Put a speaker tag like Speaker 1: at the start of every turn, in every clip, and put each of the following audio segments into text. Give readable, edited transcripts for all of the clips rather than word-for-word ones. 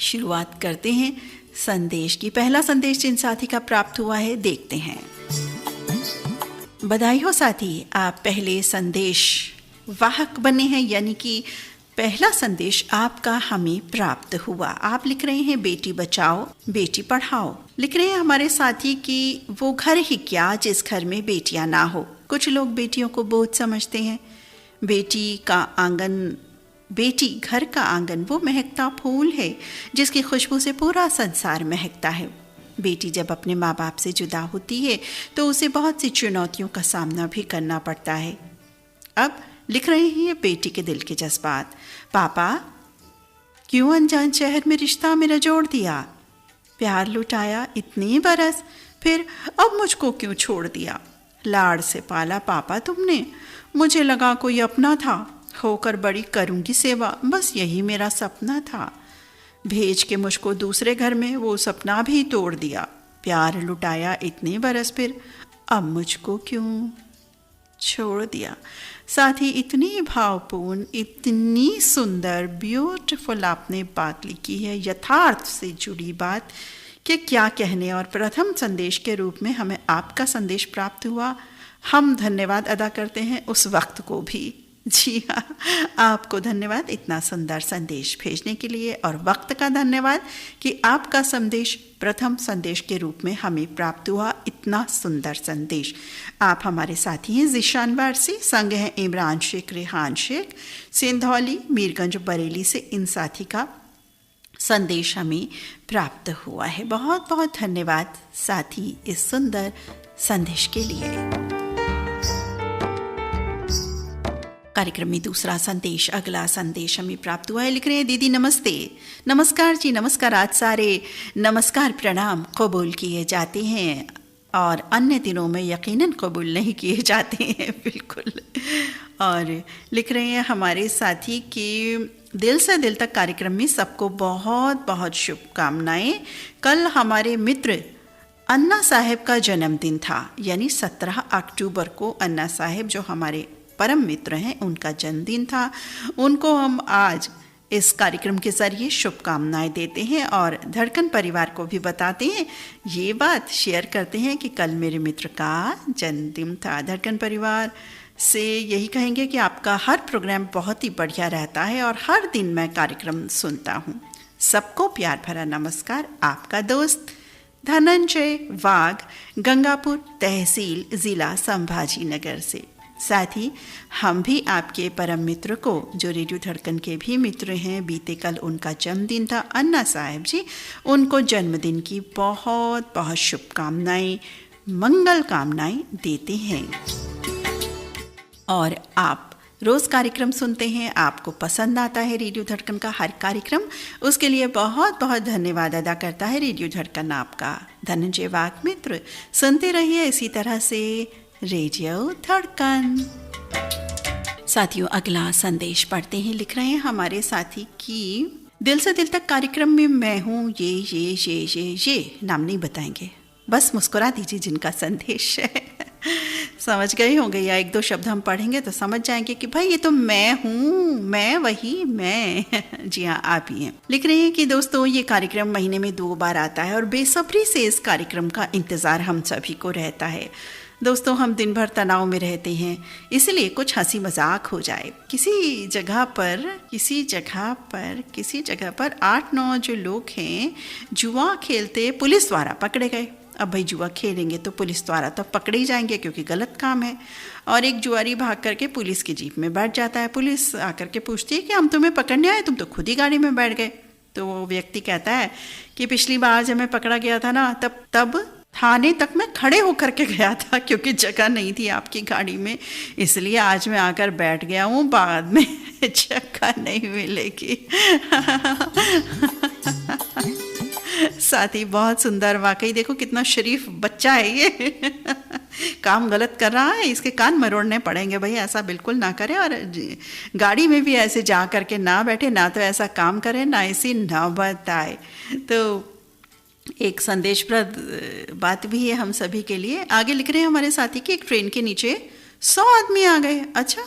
Speaker 1: शुरुआत करते हैं संदेश की। पहला संदेश जिन साथी का प्राप्त हुआ है देखते हैं। बधाई हो साथी, आप पहले संदेश वाहक बने हैं, यानी कि पहला संदेश आपका हमें प्राप्त हुआ। आप लिख रहे हैं बेटी बचाओ बेटी पढ़ाओ। लिख रहे हैं हमारे साथी कि वो घर ही क्या जिस घर में बेटियां ना हो। कुछ लोग बेटियों को बोझ समझते हैं। बेटी घर का आंगन वो महकता फूल है जिसकी खुशबू से पूरा संसार महकता है। बेटी जब अपने माँ बाप से जुदा होती है तो उसे बहुत सी चुनौतियों का सामना भी करना पड़ता है। अब लिख रहे हैं बेटी के दिल के जज्बात। पापा, क्यों अनजान शहर में रिश्ता मेरा जोड़ दिया? प्यार लुटाया इतने बरस, फिर अब मुझको क्यों छोड़ दिया? लाड़ से पाला पापा तुमने, मुझे लगा कोई अपना था। होकर बड़ी करूंगी सेवा, बस यही मेरा सपना था। भेज के मुझको दूसरे घर में वो सपना भी तोड़ दिया। प्यार लुटाया इतने बरस, फिर अब मुझको क्यों छोड़ दिया? साथ ही इतनी भावपूर्ण, इतनी सुंदर, ब्यूटीफुल आपने बात लिखी है, यथार्थ से जुड़ी बात कि क्या कहने। और प्रथम संदेश के रूप में हमें आपका संदेश प्राप्त हुआ। हम धन्यवाद अदा करते हैं उस वक्त को भी। जी हाँ, आपको धन्यवाद इतना सुंदर संदेश भेजने के लिए, और वक्त का धन्यवाद कि आपका संदेश प्रथम संदेश के रूप में हमें प्राप्त हुआ। इतना सुंदर संदेश। आप हमारे साथी हैं ज़ीशान वारसी, संग हैं इमरान शेख, रेहान शेख, सिंधौली, मीरगंज, बरेली से इन साथी का संदेश हमें प्राप्त हुआ है। बहुत बहुत धन्यवाद साथी इस सुंदर संदेश के लिए। कार्यक्रम में दूसरा संदेश, अगला संदेश हमें प्राप्त हुआ है। लिख रहे हैं दीदी नमस्ते। नमस्कार जी, नमस्कार। आज सारे नमस्कार प्रणाम कबूल किए जाते हैं और अन्य दिनों में यकीनन कबूल नहीं किए जाते हैं। बिल्कुल। और लिख रहे हैं हमारे साथी कि दिल से दिल तक कार्यक्रम में सबको बहुत बहुत शुभकामनाएं। कल हमारे मित्र अन्ना साहेब का जन्मदिन था, यानी 17 अक्टूबर को अन्ना साहेब जो हमारे परम मित्र हैं उनका जन्मदिन था। उनको हम आज इस कार्यक्रम के जरिए शुभकामनाएं देते हैं और धड़कन परिवार को भी बताते हैं, ये बात शेयर करते हैं कि कल मेरे मित्र का जन्मदिन था। धड़कन परिवार से यही कहेंगे कि आपका हर प्रोग्राम बहुत ही बढ़िया रहता है और हर दिन मैं कार्यक्रम सुनता हूँ। सबको प्यार भरा नमस्कार। आपका दोस्त धनंजय वाघ, गंगापुर तहसील, जिला संभाजी नगर से। साथ ही हम भी आपके परम मित्र को, जो रेडियो धड़कन के भी मित्र हैं, बीते कल उनका जन्मदिन था, अन्ना साहब जी, उनको जन्मदिन की बहुत बहुत शुभकामनाएं, मंगल कामनाएं देते हैं। और आप रोज़ कार्यक्रम सुनते हैं, आपको पसंद आता है रेडियो धड़कन का हर कार्यक्रम, उसके लिए बहुत बहुत धन्यवाद अदा करता है रेडियो धड़कन आपका। धनंजय वाघ मित्र, सुनते रहिए इसी तरह से रेडियो धड़कन। साथियों, अगला संदेश पढ़ते हैं। लिख रहे हैं हमारे साथी कि दिल से दिल तक कार्यक्रम में मैं हूँ, ये नाम नहीं बताएंगे, बस मुस्कुरा दीजिए जिनका संदेश है। समझ गए होंगे, या एक दो शब्द हम पढ़ेंगे तो समझ जाएंगे कि भाई ये तो मैं हूँ, मैं वही मैं। जी हाँ, आप ही हैं। लिख रहे हैं कि दोस्तों ये कार्यक्रम महीने में 2 बार आता है और बेसब्री से इस कार्यक्रम का इंतज़ार हम सभी को रहता है। दोस्तों, हम दिन भर तनाव में रहते हैं, इसलिए कुछ हंसी मजाक हो जाए। किसी जगह पर 8-9 जो लोग हैं जुआ खेलते पुलिस द्वारा पकड़े गए। अब भाई जुआ खेलेंगे तो पुलिस द्वारा तो पकड़े ही जाएंगे क्योंकि गलत काम है। और एक जुआरी भाग करके पुलिस की जीप में बैठ जाता है। पुलिस आकर के पूछती है कि हम तुम्हें पकड़ने आए, तुम तो खुद ही गाड़ी में बैठ गए। तो वो व्यक्ति कहता है कि पिछली बार जब मैं पकड़ा गया था ना, तब थाने तक मैं खड़े होकर के गया था क्योंकि जगह नहीं थी आपकी गाड़ी में, इसलिए आज मैं आकर बैठ गया हूँ, बाद में जगह नहीं मिलेगी। साथी बहुत सुंदर, वाकई देखो कितना शरीफ बच्चा है ये। काम गलत कर रहा है, इसके कान मरोड़ने पड़ेंगे भाई, ऐसा बिल्कुल ना करें। और गाड़ी में भी ऐसे जा करके ना बैठे, ना तो ऐसा काम करें, ना ऐसी नौबत आए। तो एक संदेशप्रद बात भी है हम सभी के लिए। आगे लिख रहे हैं हमारे साथी कि एक ट्रेन के नीचे 100 आदमी आ गए। अच्छा,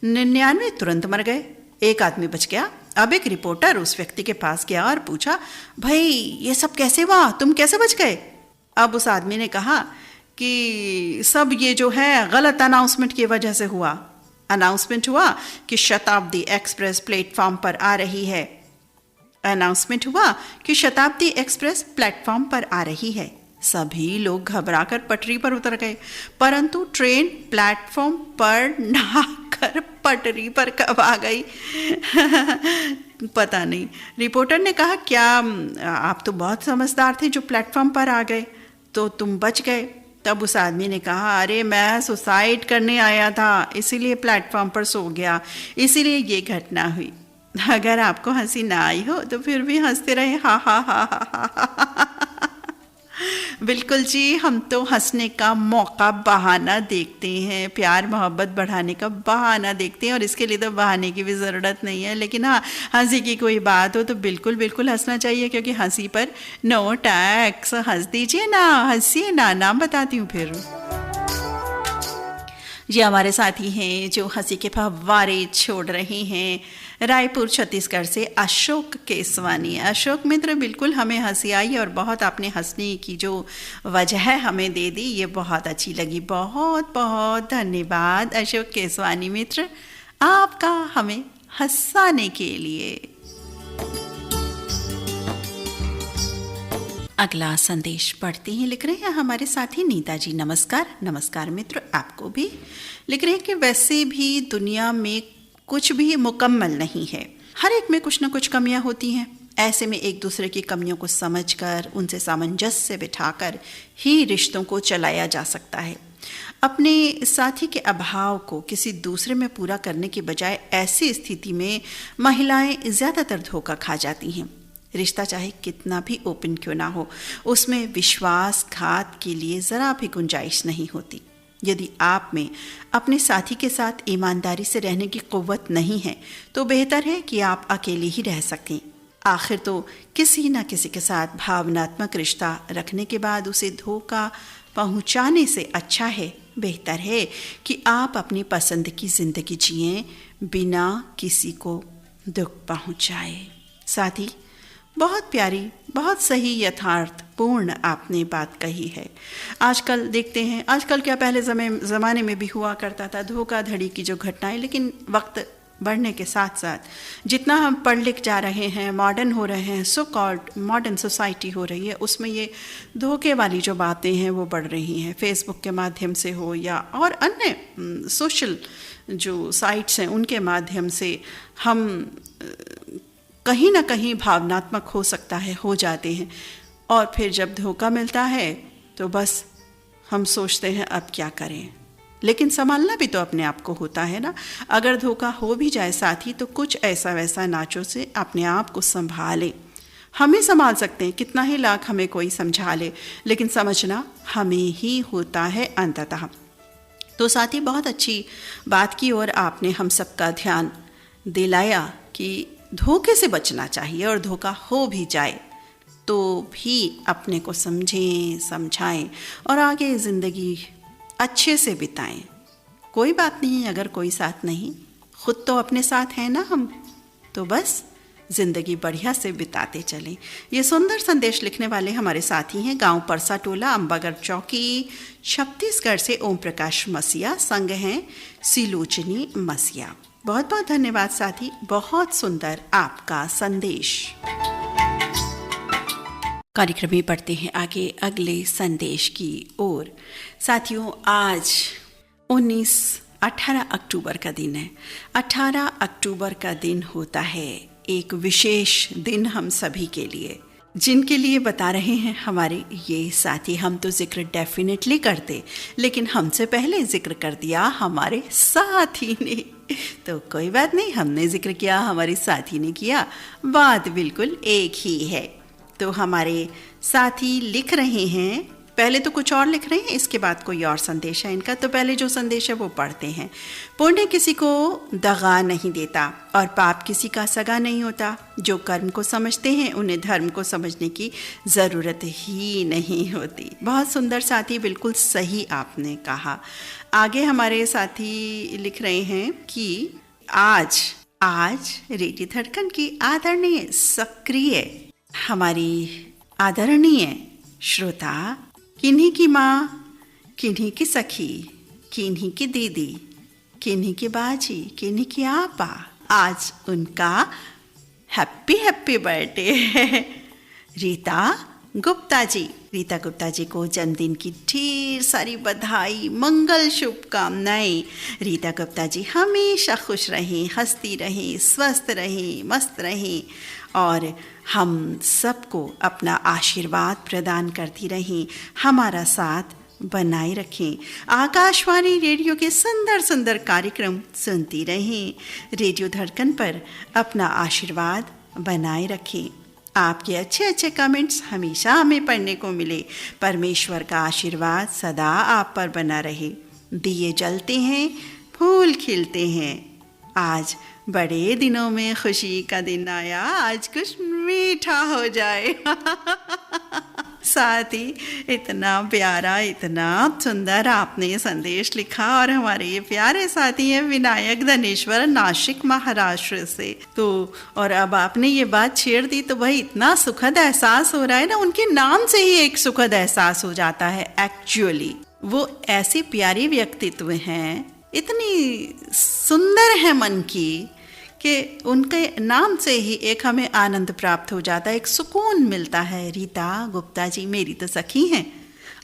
Speaker 1: 99 तुरंत मर गए, एक आदमी बच गया। अब एक रिपोर्टर उस व्यक्ति के पास गया और पूछा, भाई ये सब कैसे हुआ, तुम कैसे बच गए? अब उस आदमी ने कहा कि सब ये जो है गलत अनाउंसमेंट की वजह से हुआ। अनाउंसमेंट हुआ कि शताब्दी एक्सप्रेस प्लेटफॉर्म पर आ रही है। अनाउंसमेंट हुआ कि शताब्दी एक्सप्रेस प्लेटफॉर्म पर आ रही है। सभी लोग घबराकर पटरी पर उतर गए, परंतु ट्रेन प्लेटफॉर्म पर ना आकर पटरी पर कब आ गई पता नहीं। रिपोर्टर ने कहा, क्या आप तो बहुत समझदार थे जो प्लेटफॉर्म पर आ गए, तो तुम बच गए। तब उस आदमी ने कहा, अरे मैं सुसाइड करने आया था, इसीलिए प्लेटफॉर्म पर सो गया, इसीलिए ये घटना हुई। अगर आपको हंसी ना आई हो तो फिर भी हंसते रहे, हा हा हा हा हा। बिल्कुल जी, हम तो हंसने का मौका बहाना देखते हैं, प्यार मोहब्बत बढ़ाने का बहाना देखते हैं, और इसके लिए तो बहाने की भी ज़रूरत नहीं है। लेकिन हाँ, हंसी की कोई बात हो तो बिल्कुल बिल्कुल हंसना चाहिए, क्योंकि हंसी पर नो टैक्स। हंस दीजिए ना, हंसिए ना, नाम बताती हूँ फिर। ये हमारे साथी हैं जो हंसी के फव्वारे छोड़ रहे हैं, रायपुर छत्तीसगढ़ से अशोक केसवानी। अशोक मित्र, बिल्कुल हमें हंसी आई और बहुत आपने हंसने की जो वजह हमें दे दी, ये बहुत अच्छी लगी। बहुत बहुत धन्यवाद अशोक केसवानी मित्र, आपका हमें हंसाने के लिए। अगला संदेश पढ़ते हैं। लिख रहे हैं हमारे साथी नीता जी। नमस्कार। नमस्कार मित्र, आपको भी। लिख रहे हैं कि वैसे भी दुनिया में कुछ भी मुकम्मल नहीं है, हर एक में कुछ ना कुछ कमियां होती हैं। ऐसे में एक दूसरे की कमियों को समझकर, उनसे सामंजस्य बिठाकर ही रिश्तों को चलाया जा सकता है। अपने साथी के अभाव को किसी दूसरे में पूरा करने के बजाय ऐसी स्थिति में महिलाएं ज़्यादातर धोखा खा जाती हैं। रिश्ता चाहे कितना भी ओपन क्यों ना हो, उसमें विश्वासघात के लिए ज़रा भी गुंजाइश नहीं होती। यदि आप में अपने साथी के साथ ईमानदारी से रहने की क़ुव्वत नहीं है तो बेहतर है कि आप अकेले ही रह सकें। आखिर तो किसी न किसी के साथ भावनात्मक रिश्ता रखने के बाद उसे धोखा पहुंचाने से अच्छा है, बेहतर है कि आप अपनी पसंद की ज़िंदगी जिएं बिना किसी को दुख पहुंचाए। साथी, बहुत प्यारी, बहुत सही, यथार्थपूर्ण आपने बात कही है। आजकल देखते हैं, आजकल क्या पहले ज़माने में भी हुआ करता था धोखाधड़ी की जो घटनाएं, लेकिन वक्त बढ़ने के साथ साथ जितना हम पढ़ लिख जा रहे हैं, मॉडर्न हो रहे हैं, सो कॉल्ड मॉडर्न सोसाइटी हो रही है, उसमें ये धोखे वाली जो बातें हैं वो बढ़ रही हैं। फेसबुक के माध्यम से हो या और अन्य सोशल जो साइट्स हैं उनके माध्यम से हम कहीं ना कहीं भावनात्मक हो सकता है, हो जाते हैं, और फिर जब धोखा मिलता है तो बस हम सोचते हैं अब क्या करें। लेकिन संभालना भी तो अपने आप को होता है ना। अगर धोखा हो भी जाए साथी, तो कुछ ऐसा वैसा नाचों से अपने आप को संभालें। हमें संभाल सकते हैं, कितना ही लाख हमें कोई समझा ले, लेकिन समझना हमें ही होता है अंततः। तो साथी, बहुत अच्छी बात की और आपने हम सबका ध्यान दिलाया कि धोखे से बचना चाहिए, और धोखा हो भी जाए तो भी अपने को समझें, समझाएं और आगे ज़िंदगी अच्छे से बिताएं। कोई बात नहीं अगर कोई साथ नहीं, खुद तो अपने साथ है ना हम, तो बस ज़िंदगी बढ़िया से बिताते चलें। ये सुंदर संदेश लिखने वाले हमारे साथी हैं गांव परसा टोला, अंबागढ़ चौकी, छत्तीसगढ़ से ओम प्रकाश मसिया। संग हैं सिलोचनी मसिया। बहुत बहुत धन्यवाद साथी, बहुत सुंदर आपका संदेश। कार्यक्रम में पढ़ते हैं आगे अगले संदेश की ओर। साथियों, आज 18 अक्टूबर का दिन है। 18 अक्टूबर का दिन होता है एक विशेष दिन हम सभी के लिए, जिनके लिए बता रहे हैं हमारे ये साथी। हम तो जिक्र डेफिनेटली करते, लेकिन हमसे पहले जिक्र कर दिया हमारे साथी ने, तो कोई बात नहीं, हमने जिक्र किया, हमारे साथी ने किया, बात बिल्कुल एक ही है। तो हमारे साथी लिख रहे हैं, पहले तो कुछ और लिख रहे हैं, इसके बाद कोई और संदेश है इनका। तो पहले जो संदेश है वो पढ़ते हैं। पुण्य किसी को दगा नहीं देता और पाप किसी का सगा नहीं होता। जो कर्म को समझते हैं उन्हें धर्म को समझने की ज़रूरत ही नहीं होती। बहुत सुंदर साथी, बिल्कुल सही आपने कहा। आगे हमारे साथी लिख रहे हैं कि आज आज रेडियो धड़कन की आदरणीय सक्रिय हमारी आदरणीय श्रोता, किन्हीं की माँ, किन्हीं की सखी, किन्हीं की दीदी, किन्हीं की बाजी, किन्हीं की आपा, आज उनका हैप्पी बर्थडे है। रीता गुप्ता जी। रीता गुप्ता जी को जन्मदिन की ढेर सारी बधाई, मंगल शुभकामनाएं। रीता गुप्ता जी हमेशा खुश रहें, हंसती रहें, स्वस्थ रहें, मस्त रहें और हम सबको अपना आशीर्वाद प्रदान करती रहें, हमारा साथ बनाए रखें। आकाशवाणी रेडियो के सुंदर सुंदर कार्यक्रम सुनती रहें। रेडियो धड़कन पर अपना आशीर्वाद बनाए रखें। आपके अच्छे अच्छे कमेंट्स हमेशा हमें पढ़ने को मिले। परमेश्वर का आशीर्वाद सदा आप पर बना रहे। दिए जलते हैं, फूल खिलते हैं। आज बड़े दिनों में खुशी का दिन आया, आज कुछ मीठा हो जाए। साथ ही इतना प्यारा, इतना सुंदर आपने संदेश लिखा और हमारे ये प्यारे साथी हैं विनायक धनेश्वर, नासिक महाराष्ट्र से। तो और अब आपने ये बात छेड़ दी तो भाई इतना सुखद एहसास हो रहा है ना, उनके नाम से ही एक सुखद एहसास हो जाता है। एक्चुअली वो ऐसे प्यारे व्यक्तित्व हैं, इतनी सुंदर है मन की, कि उनके नाम से ही एक हमें आनंद प्राप्त हो जाता है, एक सुकून मिलता है। रीता गुप्ता जी मेरी तो सखी हैं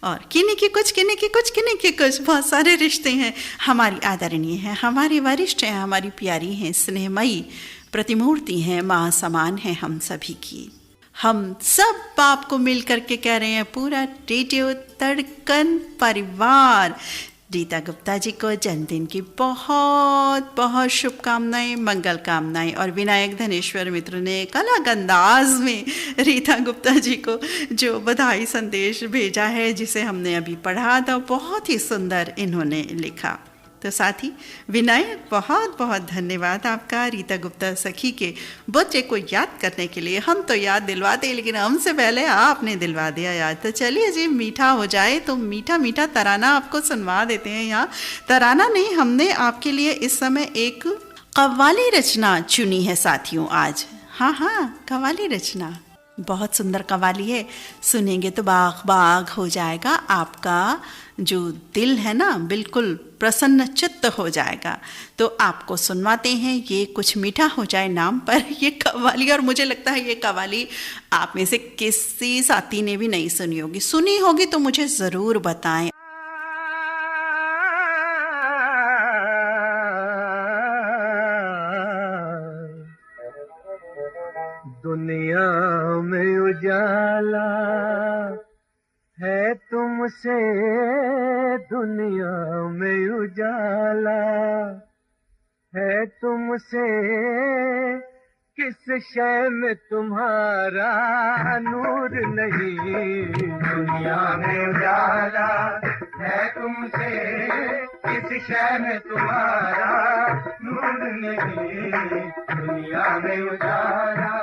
Speaker 1: और किन्हीं की कुछ, किन्हीं की कुछ, किन्हीं की कुछ, बहुत सारे रिश्ते हैं। हमारी आदरणीय हैं, हमारी वरिष्ठ हैं, हमारी प्यारी हैं, स्नेहमयी प्रतिमूर्ति हैं, माँ समान हैं हम सभी की। हम सब आपको मिल करके कह रहे हैं, पूरा रेडियो धड़कन परिवार रीता गुप्ता जी को जन्मदिन की बहुत बहुत शुभकामनाएं, मंगल कामनाएं। और विनायक धनेश्वर मित्र ने अलग अंदाज में रीता गुप्ता जी को जो बधाई संदेश भेजा है, जिसे हमने अभी पढ़ा था, बहुत ही सुंदर इन्होंने लिखा। तो साथ ही विनायक बहुत बहुत धन्यवाद आपका रीता गुप्ता सखी के बच्चे को याद करने के लिए। हम तो याद दिलवाते, लेकिन हमसे पहले आपने दिलवा दिया याद। तो चलिए जी, मीठा हो जाए तो मीठा मीठा तराना आपको सुनवा देते हैं। यहाँ तराना नहीं, हमने आपके लिए इस समय एक कव्वाली रचना चुनी है साथियों आज। हाँ, कव्वाली रचना बहुत सुंदर कव्वाली है, सुनेंगे तो बाग बाग हो जाएगा। आपका जो दिल है ना, बिल्कुल प्रसन्न चित्त हो जाएगा। तो आपको सुनवाते हैं ये कुछ मीठा हो जाए नाम पर ये कव्वाली। और मुझे लगता है ये कव्वाली आप में से किसी साथी ने भी नहीं सुनी होगी। सुनी होगी तो मुझे ज़रूर बताएं।
Speaker 2: दुनिया में उजाला है तुमसे, दुनिया में उजाला है तुमसे, किस शय में तुम्हारा नूर नहीं। दुनिया में उजाला है तुमसे, किस शय में तुम्हारा नूर नहीं। दुनिया में उजाला,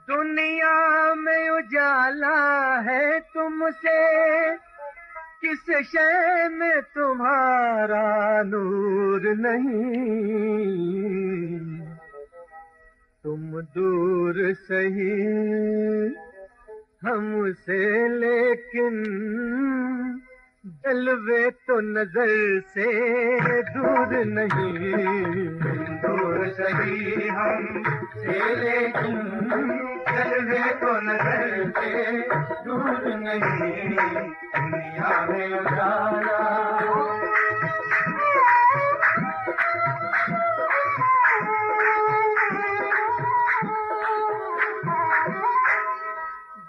Speaker 2: दुनिया में उजाला है तुमसे, किस शय में तुम्हारा नूर नहीं। तुम दूर सही हमसे, लेकिन जलवे तो नजर से दूर नहीं। तुम दूर सही हमसे, लेकिन जलवे तो नजर से दूर नहीं। दुनिया में उजाला,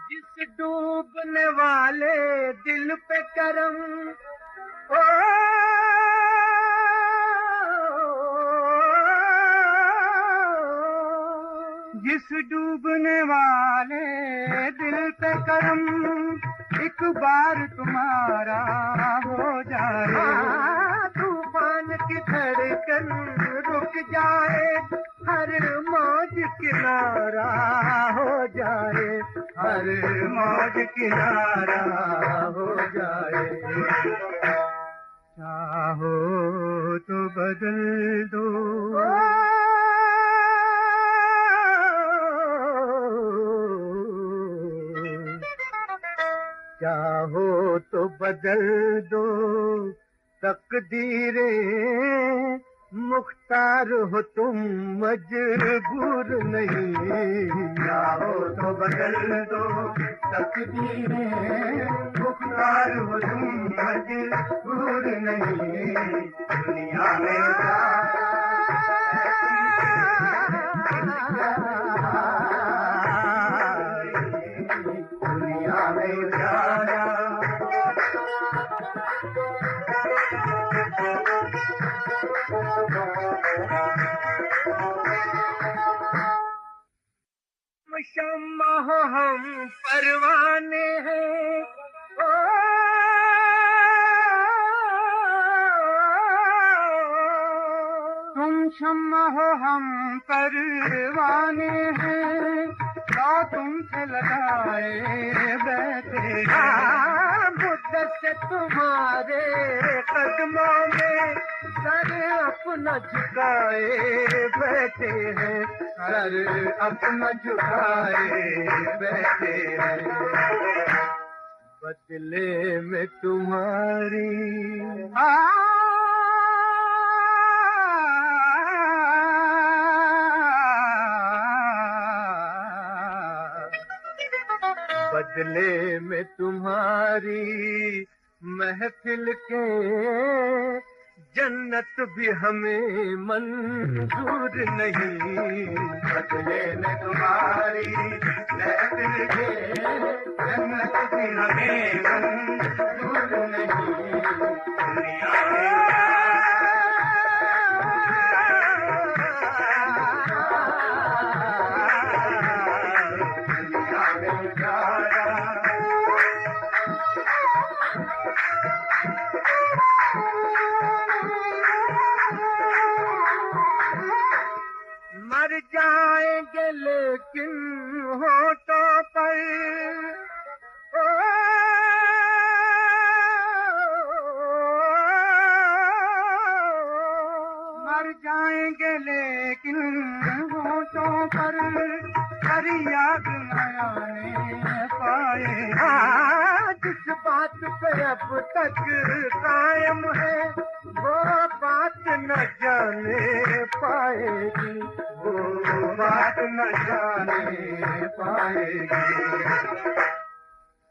Speaker 2: जिस डूबने वाले दिल पे करम, ओ जिस डूबने वाले दिल पे करम, एक बार तुम्हारा हो जाए। तूफान की धड़कन रुक जाए, हर मौज किनारा हो जाए, हर मौज किनारा हो जाए। चाहो तो बदल दो चाहो तो बदल दो तकदीरें, मुख्तार हो तुम मजबूर नहीं। चाहो तो बदल दो तकदीरें, मुख्तार हो तुम मजबूर नहीं। दुनिया में दुनिया में जाना शम्मा हो हम परवाने हैं, ओ तुम शम्मा हो हम परवाने हैं, तो तुमसे लगाए बैठे मुद्दत से तुम्हारे कदमों में सर अपना झुकाए बैठे हैं, सर अपना झुकाए बैठे हैं। बदले में तुम्हारी बदले में तुम्हारी महफिल के जन्नत भी हमें मंजूर नहीं। बदले में तुम्हारी महफिल के जन्नत भी हमें मंजूर नहीं। दुनिया में मर जाएंगे लेकिन होठों पर मर जाएंगे लेकिन होठों पर याद न आने पाए। जिस बात पे अब तक कायम है वो बात न जाने पाएगी, वो बात न जाने पाएगी।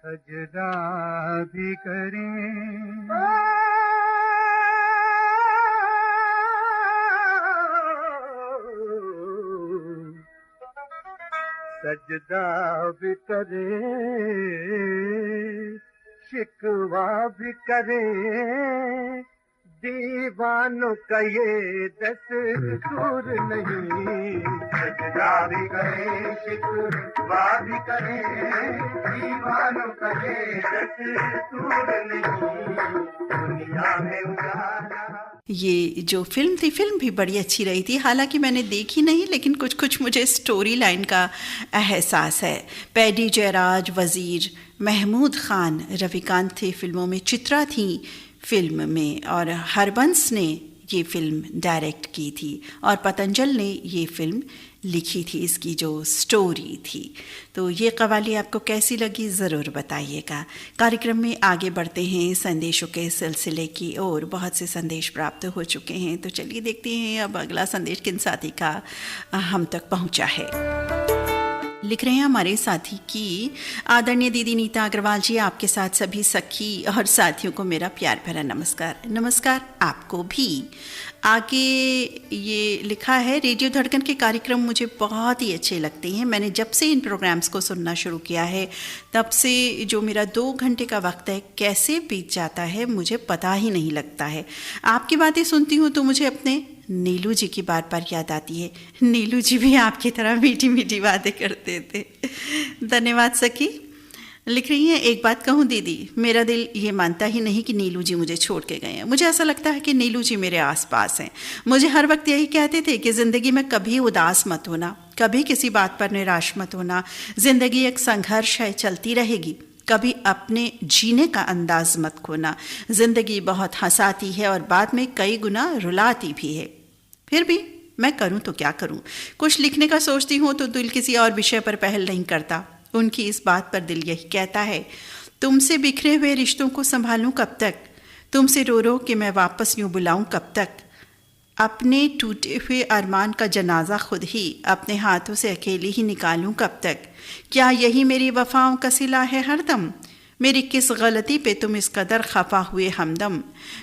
Speaker 2: सजदा भी करें सजदा भी करे, शिकवा भी करे, दीवानों का ये दस्तूर नहीं। सजदा भी करे, शिकवा भी करे, दीवानों का ये दस्तूर नहीं। दुनिया में उजाला।
Speaker 1: ये जो फिल्म थी, फिल्म भी बड़ी अच्छी रही थी। हालांकि मैंने देखी नहीं, लेकिन कुछ कुछ मुझे स्टोरी लाइन का एहसास है। पैडी जयराज, वजीर, महमूद खान, रविकांत थे फिल्मों में, चित्रा थी फिल्म में, और हरबंस ने ये फिल्म डायरेक्ट की थी और पतंजल ने ये फिल्म लिखी थी, इसकी जो स्टोरी थी। तो ये कवाली आपको कैसी लगी ज़रूर बताइएगा। कार्यक्रम में आगे बढ़ते हैं संदेशों के सिलसिले की ओर। बहुत से संदेश प्राप्त हो चुके हैं, तो चलिए देखते हैं अब अगला संदेश किन साथी का हम तक पहुंचा है। लिख रहे हैं हमारे साथी की आदरणीय दीदी नीता अग्रवाल जी, आपके साथ सभी सखी और साथियों को मेरा प्यार भरा नमस्कार। नमस्कार आपको भी। आगे ये लिखा है, रेडियो धड़कन के कार्यक्रम मुझे बहुत ही अच्छे लगते हैं। मैंने जब से इन प्रोग्राम्स को सुनना शुरू किया है तब से जो मेरा 2 घंटे का वक्त है कैसे बीत जाता है मुझे पता ही नहीं लगता है। आपकी बातें सुनती हूँ तो मुझे अपने नीलू जी की बार बार याद आती है। नीलू जी भी आपकी तरह मीठी मीठी बातें करते थे। धन्यवाद सखी। लिख रही हैं, एक बात कहूँ दीदी, मेरा दिल ये मानता ही नहीं कि नीलू जी मुझे छोड़ के गए हैं। मुझे ऐसा लगता है कि नीलू जी मेरे आसपास हैं। मुझे हर वक्त यही कहते थे कि ज़िंदगी में कभी उदास मत होना, कभी किसी बात पर निराश मत होना। ज़िंदगी एक संघर्ष है, चलती रहेगी। कभी अपने जीने का अंदाज मत खोना। ज़िंदगी बहुत हंसाती है और बाद में कई गुना रुलाती भी है। फिर भी मैं करूं तो क्या करूं? कुछ लिखने का सोचती हूं तो दिल किसी और विषय पर पहल नहीं करता। उनकी इस बात पर दिल यही कहता है, तुमसे बिखरे हुए रिश्तों को संभालूं कब तक, तुमसे रो रो कि मैं वापस यूं बुलाऊं कब तक, अपने टूटे हुए अरमान का जनाजा खुद ही अपने हाथों से अकेली ही निकालूं कब तक, क्या यही मेरी वफाओं का सिला है हरदम, मेरी किस गलती पे तुम इस कदर खफा हुए हमदम,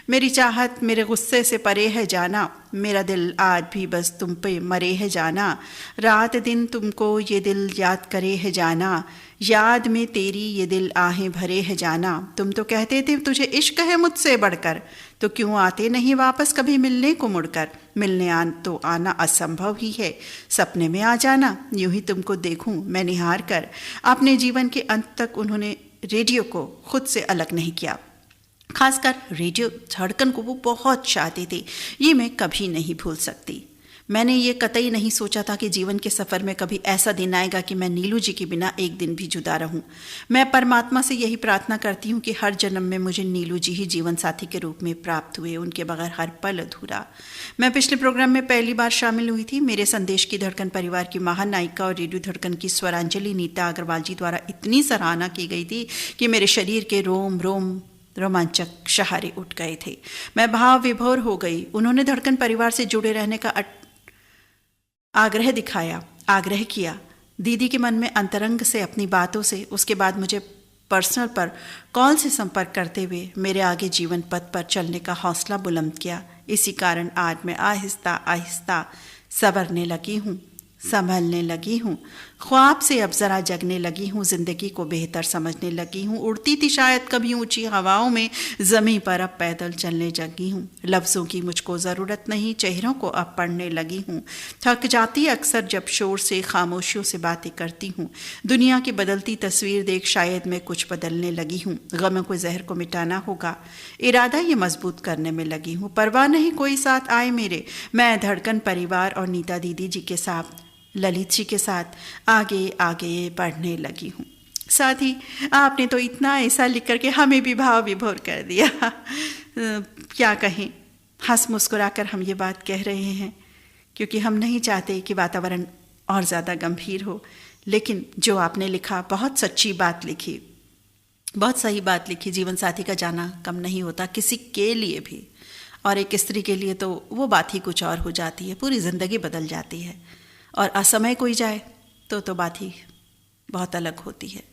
Speaker 1: मेरी चाहत मेरे गुस्से से परे है जाना, मेरा दिल आज भी बस तुम पे मरे है जाना, रात दिन तुमको ये दिल याद करे है जाना, याद में तेरी ये दिल आहें भरे है जाना, तुम तो कहते थे तुझे इश्क है मुझसे बढ़कर, तो क्यों आते नहीं वापस कभी मिलने को मुड़कर, मिलने तो आना असंभव ही है, सपने में आ जाना यूं ही तुमको देखूं मैं निहार कर। अपने जीवन के अंत तक उन्होंने रेडियो को खुद से अलग नहीं किया, खासकर रेडियो धड़कन को वो बहुत चाहती थी। ये मैं कभी नहीं भूल सकती। मैंने ये कतई नहीं सोचा था कि जीवन के सफ़र में कभी ऐसा दिन आएगा कि मैं नीलू जी के बिना एक दिन भी जुदा रहूं। मैं परमात्मा से यही प्रार्थना करती हूँ कि हर जन्म में मुझे नीलू जी ही जीवन साथी के रूप में प्राप्त हुए, उनके बगैर हर पल अधूरा। मैं पिछले प्रोग्राम में पहली बार शामिल हुई थी। मेरे संदेश की धड़कन परिवार की महानायिका और रेडियो धड़कन की स्वरांजलि नीता अग्रवाल जी द्वारा इतनी सराहना की गई थी कि मेरे शरीर के रोम रोम रोमांचक शहारे उठ गए थे। मैं भाव विभोर हो गई। उन्होंने धड़कन परिवार से जुड़े रहने का आग्रह किया। दीदी के मन में अंतरंग से अपनी बातों से, उसके बाद मुझे पर्सनल पर कॉल से संपर्क करते हुए मेरे आगे जीवन पथ पर चलने का हौसला बुलंद किया। इसी कारण आज मैं आहिस्ता आहिस्ता संवरने लगी हूँ, संभलने लगी हूँ, ख्वाब से अब ज़रा जगने लगी हूँ, ज़िंदगी को बेहतर समझने लगी हूँ। उड़ती थी शायद कभी ऊंची हवाओं में, ज़मीं पर अब पैदल चलने लगी हूँ। लफ्ज़ों की मुझको ज़रूरत नहीं, चेहरों को अब पढ़ने लगी हूँ। थक जाती अक्सर जब शोर से, खामोशियों से बातें करती हूँ। दुनिया की बदलती तस्वीर देख शायद मैं कुछ बदलने लगी हूँ। गमों को जहर को मिटाना होगा, इरादा ये मजबूत करने में लगी हूँ। परवाह नहीं कोई साथ आए मेरे, मैं धड़कन परिवार और नीता दीदी जी के साथ, ललित जी के साथ आगे आगे बढ़ने लगी हूँ। साथ ही आपने तो इतना ऐसा लिख करके हमें भी भाव विभोर कर दिया। क्या कहें, हंस मुस्कुराकर हम ये बात कह रहे हैं क्योंकि हम नहीं चाहते कि वातावरण और ज़्यादा गंभीर हो। लेकिन जो आपने लिखा, बहुत सच्ची बात लिखी, बहुत सही बात लिखी। जीवन साथी का जाना कम नहीं होता किसी के लिए भी, और एक स्त्री के लिए तो वो बात ही कुछ और हो जाती है, पूरी ज़िंदगी बदल जाती है। और असमय कोई जाए तो बात ही बहुत अलग होती है।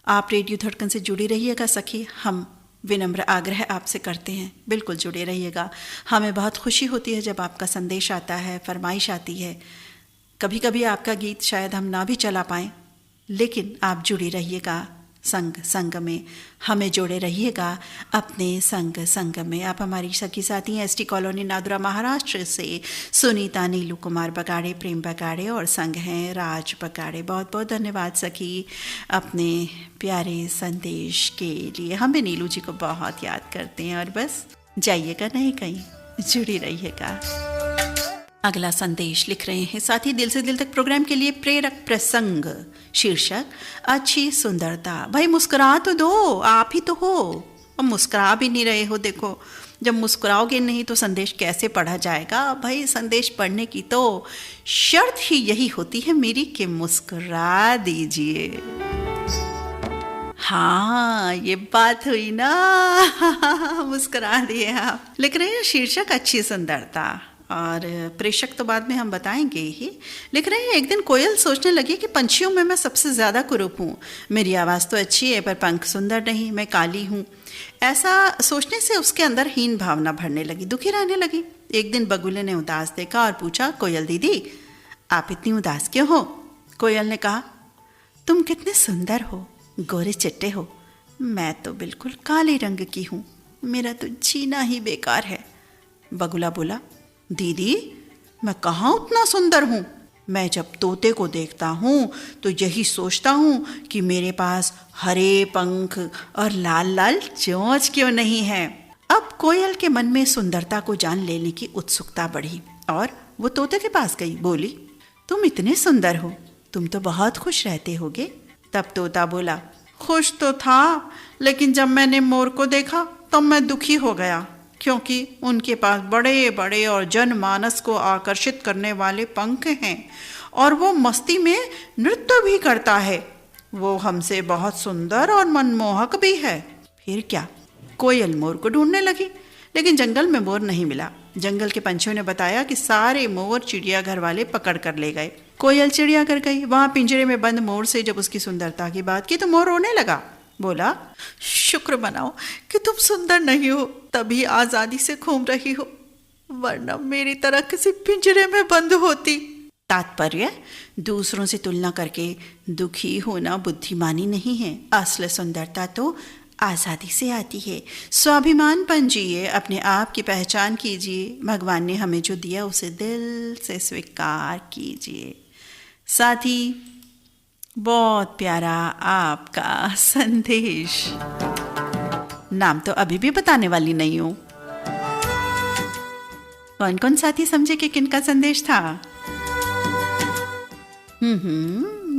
Speaker 1: आप रेडियो धड़कन से जुड़ी रहिएगा सखी, हम विनम्र आग्रह आपसे करते हैं, बिल्कुल जुड़े रहिएगा। हमें बहुत खुशी होती है जब आपका संदेश आता है, फरमाइश आती है। कभी कभी आपका गीत शायद हम ना भी चला पाएँ, लेकिन आप जुड़ी रहिएगा संग संग में, हमें जोड़े रहिएगा अपने संग संग में। आप हमारी सखी साथी हैं एसटी कॉलोनी नादुरा महाराष्ट्र से सुनीता, नीलू कुमार बगाड़े, प्रेम बगाड़े और संग हैं राज बगाड़े। बहुत बहुत धन्यवाद सखी अपने प्यारे संदेश के लिए। हम भी नीलू जी को बहुत याद करते हैं। और बस जाइएगा नहीं कहीं, जुड़ी रहिएगा। अगला संदेश लिख रहे हैं साथी दिल से दिल तक प्रोग्राम के लिए प्रेरक प्रसंग, शीर्षक अच्छी सुंदरता। भाई मुस्कुरा तो दो, आप ही तो हो, और मुस्कुरा भी नहीं रहे हो। देखो, जब मुस्कुराओगे नहीं तो संदेश कैसे पढ़ा जाएगा। भाई संदेश पढ़ने की तो शर्त ही यही होती है मेरी कि मुस्कुरा दीजिए। हाँ, ये बात हुई ना, मुस्कुरा दिए आप। लिख रहे हैं शीर्षक अच्छी सुंदरता, और प्रेषक तो बाद में हम बताएंगे ही। लिख रहे हैं एक दिन कोयल सोचने लगी कि पंछियों में मैं सबसे ज़्यादा कुरूप हूँ। मेरी आवाज़ तो अच्छी है पर पंख सुंदर नहीं, मैं काली हूँ। ऐसा सोचने से उसके अंदर हीन भावना भरने लगी, दुखी रहने लगी। एक दिन बगुले ने उदास देखा और पूछा, कोयल दीदी आप इतनी उदास क्यों हो? कोयल ने कहा, तुम कितने सुंदर हो, गोरे चिट्टे हो, मैं तो बिल्कुल काले रंग की हूँ, मेरा तो जीना ही बेकार है। बगुला बोला, दीदी मैं कहाँ उतना सुंदर हूँ, मैं जब तोते को देखता हूँ तो यही सोचता हूँ कि मेरे पास हरे पंख और लाल लाल चोंच क्यों नहीं है। अब कोयल के मन में सुंदरता को जान लेने की उत्सुकता बढ़ी और वो तोते के पास गई। बोली, तुम इतने सुंदर हो, तुम तो बहुत खुश रहते होगे। तब तोता बोला, खुश तो था, लेकिन जब मैंने मोर को देखा तब मैं दुखी हो गया, क्योंकि उनके पास बड़े बड़े और जनमानस को आकर्षित करने वाले पंख हैं और वो मस्ती में नृत्य भी करता है। वो हमसे बहुत सुंदर और मनमोहक भी है। फिर क्या? कोयल मोर को ढूंढने लगी, लेकिन जंगल में मोर नहीं मिला। जंगल के पंछियों ने बताया कि सारे मोर चिड़ियाघर वाले पकड़ कर ले गए। कोयल चिड़ियाघर गई। वहां पिंजरे में बंद मोर से जब उसकी सुंदरता की बात की तो मोर रोने लगा। बोला, शुक्र मनाओ कि तुम सुंदर नहीं हो, तभी आजादी से घूम रही हो, वरना मेरी तरह किसी पिंजरे में बंद होती। तात्पर्य, दूसरों से तुलना करके दुखी होना बुद्धिमानी नहीं है। असली सुंदरता तो आज़ादी से आती है। स्वाभिमान बन जिए, अपने आप की पहचान कीजिए। भगवान ने हमें जो दिया उसे दिल से स्वीकार कीजिए। साथ ही बहुत प्यारा आपका संदेश। नाम तो अभी भी बताने वाली नहीं हूं। कौन कौन साथी समझे कि किनका संदेश था?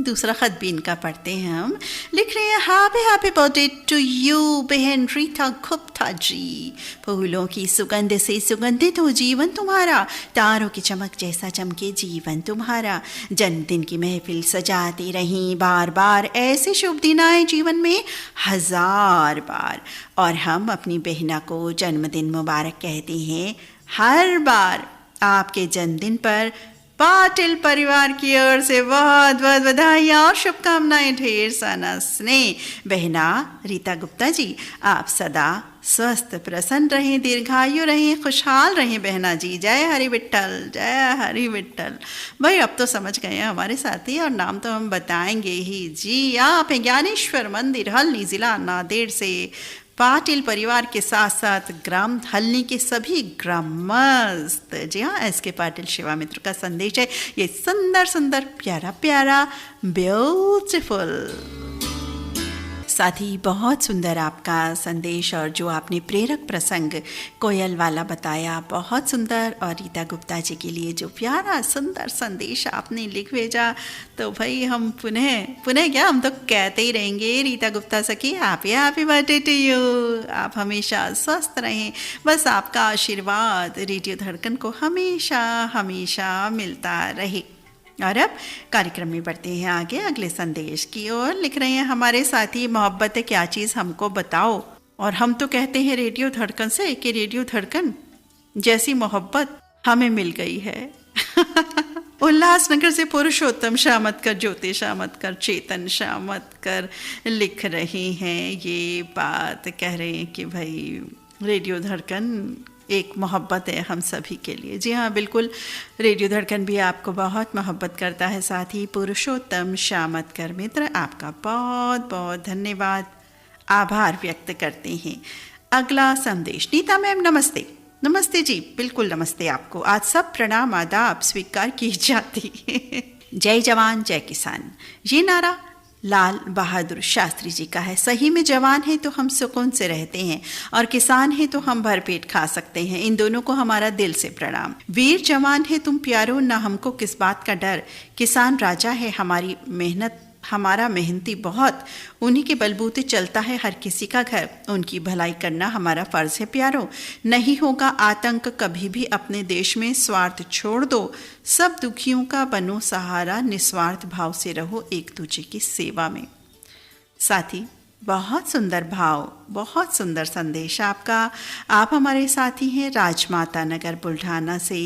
Speaker 1: दूसरा खत भी इनका पढ़ते हैं हम। लिख रहे हैं, हैप्पी बर्थडे टू यू बहन रीता गुप्ता जी। फूलों की सुगंध से सुगंधित हो जीवन तुम्हारा, तारों की चमक जैसा चमके जीवन तुम्हारा। जन्मदिन की महफिल सजाती रहीं बार बार, ऐसे शुभ दिन आए जीवन में 1000 बार। और हम अपनी बहना को जन्मदिन मुबारक कहते हैं हर बार। आपके जन्मदिन पर पाटिल परिवार की ओर से बहुत बहुत बधाई और शुभकामनाएं। ढेर सारा स्नेह। बहना रीता गुप्ता जी, आप सदा स्वस्थ प्रसन्न रहें, दीर्घायु रहें, खुशहाल रहें बहना जी। जय हरि विट्ठल, जय हरि विट्ठल। भाई अब तो समझ गए हैं हमारे साथी, और नाम तो हम बताएंगे ही जी। आप हैं ज्ञानेश्वर मंदिर, हल्नी, जिला नांदेड़ से। पाटिल परिवार के साथ साथ ग्राम हल्नी के सभी ग्रामस्थ। जी हाँ, एस.के. पाटिल शिवा मित्र का संदेश है ये। सुंदर सुंदर प्यारा प्यारा ब्यूटीफुल। साथ ही बहुत सुंदर आपका संदेश, और जो आपने प्रेरक प्रसंग कोयल वाला बताया, बहुत सुंदर। और रीता गुप्ता जी के लिए जो प्यारा सुंदर संदेश आपने लिख भेजा, तो भाई हम पुनः क्या, हम तो कहते ही रहेंगे रीता गुप्ता सखी, हैप्पी बर्थडे टू यू। आप हमेशा स्वस्थ रहें, बस आपका आशीर्वाद रेडियो धड़कन को हमेशा हमेशा मिलता रहे। और अब कार्यक्रम में बढ़ते हैं आगे अगले संदेश की ओर। लिख रहे हैं हमारे साथी, मोहब्बत है क्या चीज़ हमको बताओ। और हम तो कहते हैं रेडियो धड़कन से कि रेडियो धड़कन जैसी मोहब्बत हमें मिल गई है। उल्लासनगर से पुरुषोत्तम शामतकर, ज्योति शामतकर, चेतन शामतकर लिख रहे हैं ये बात, कह रहे हैं कि भाई रेडियो धड़कन एक मोहब्बत है हम सभी के लिए। जी हाँ, बिल्कुल, रेडियो धड़कन भी आपको बहुत मोहब्बत करता है। साथ ही पुरुषोत्तम शामतकर मित्र, आपका बहुत बहुत धन्यवाद, आभार व्यक्त करते हैं। अगला संदेश, नीता मैम नमस्ते। नमस्ते जी, बिल्कुल नमस्ते आपको। आज सब प्रणाम आदाब स्वीकार की जाती है। जय जवान जय किसान, ये नारा लाल बहादुर शास्त्री जी का है। सही में जवान है तो हम सुकून से रहते हैं, और किसान है तो हम भरपेट खा सकते हैं। इन दोनों को हमारा दिल से प्रणाम। वीर जवान है तुम प्यारो, ना हमको किस बात का डर। किसान राजा है हमारी मेहनत, हमारा मेहनती बहुत, उन्हीं के बलबूते चलता है हर किसी का घर। उनकी भलाई करना हमारा फर्ज है प्यारो। नहीं होगा आतंक कभी भी अपने देश में, स्वार्थ छोड़ दो, सब दुखियों का बनो सहारा, निस्वार्थ भाव से रहो एक दूसरे की सेवा में। साथी, बहुत सुंदर भाव, बहुत सुंदर संदेश आपका। आप हमारे साथी हैं राजमाता नगर बुल्ढाना से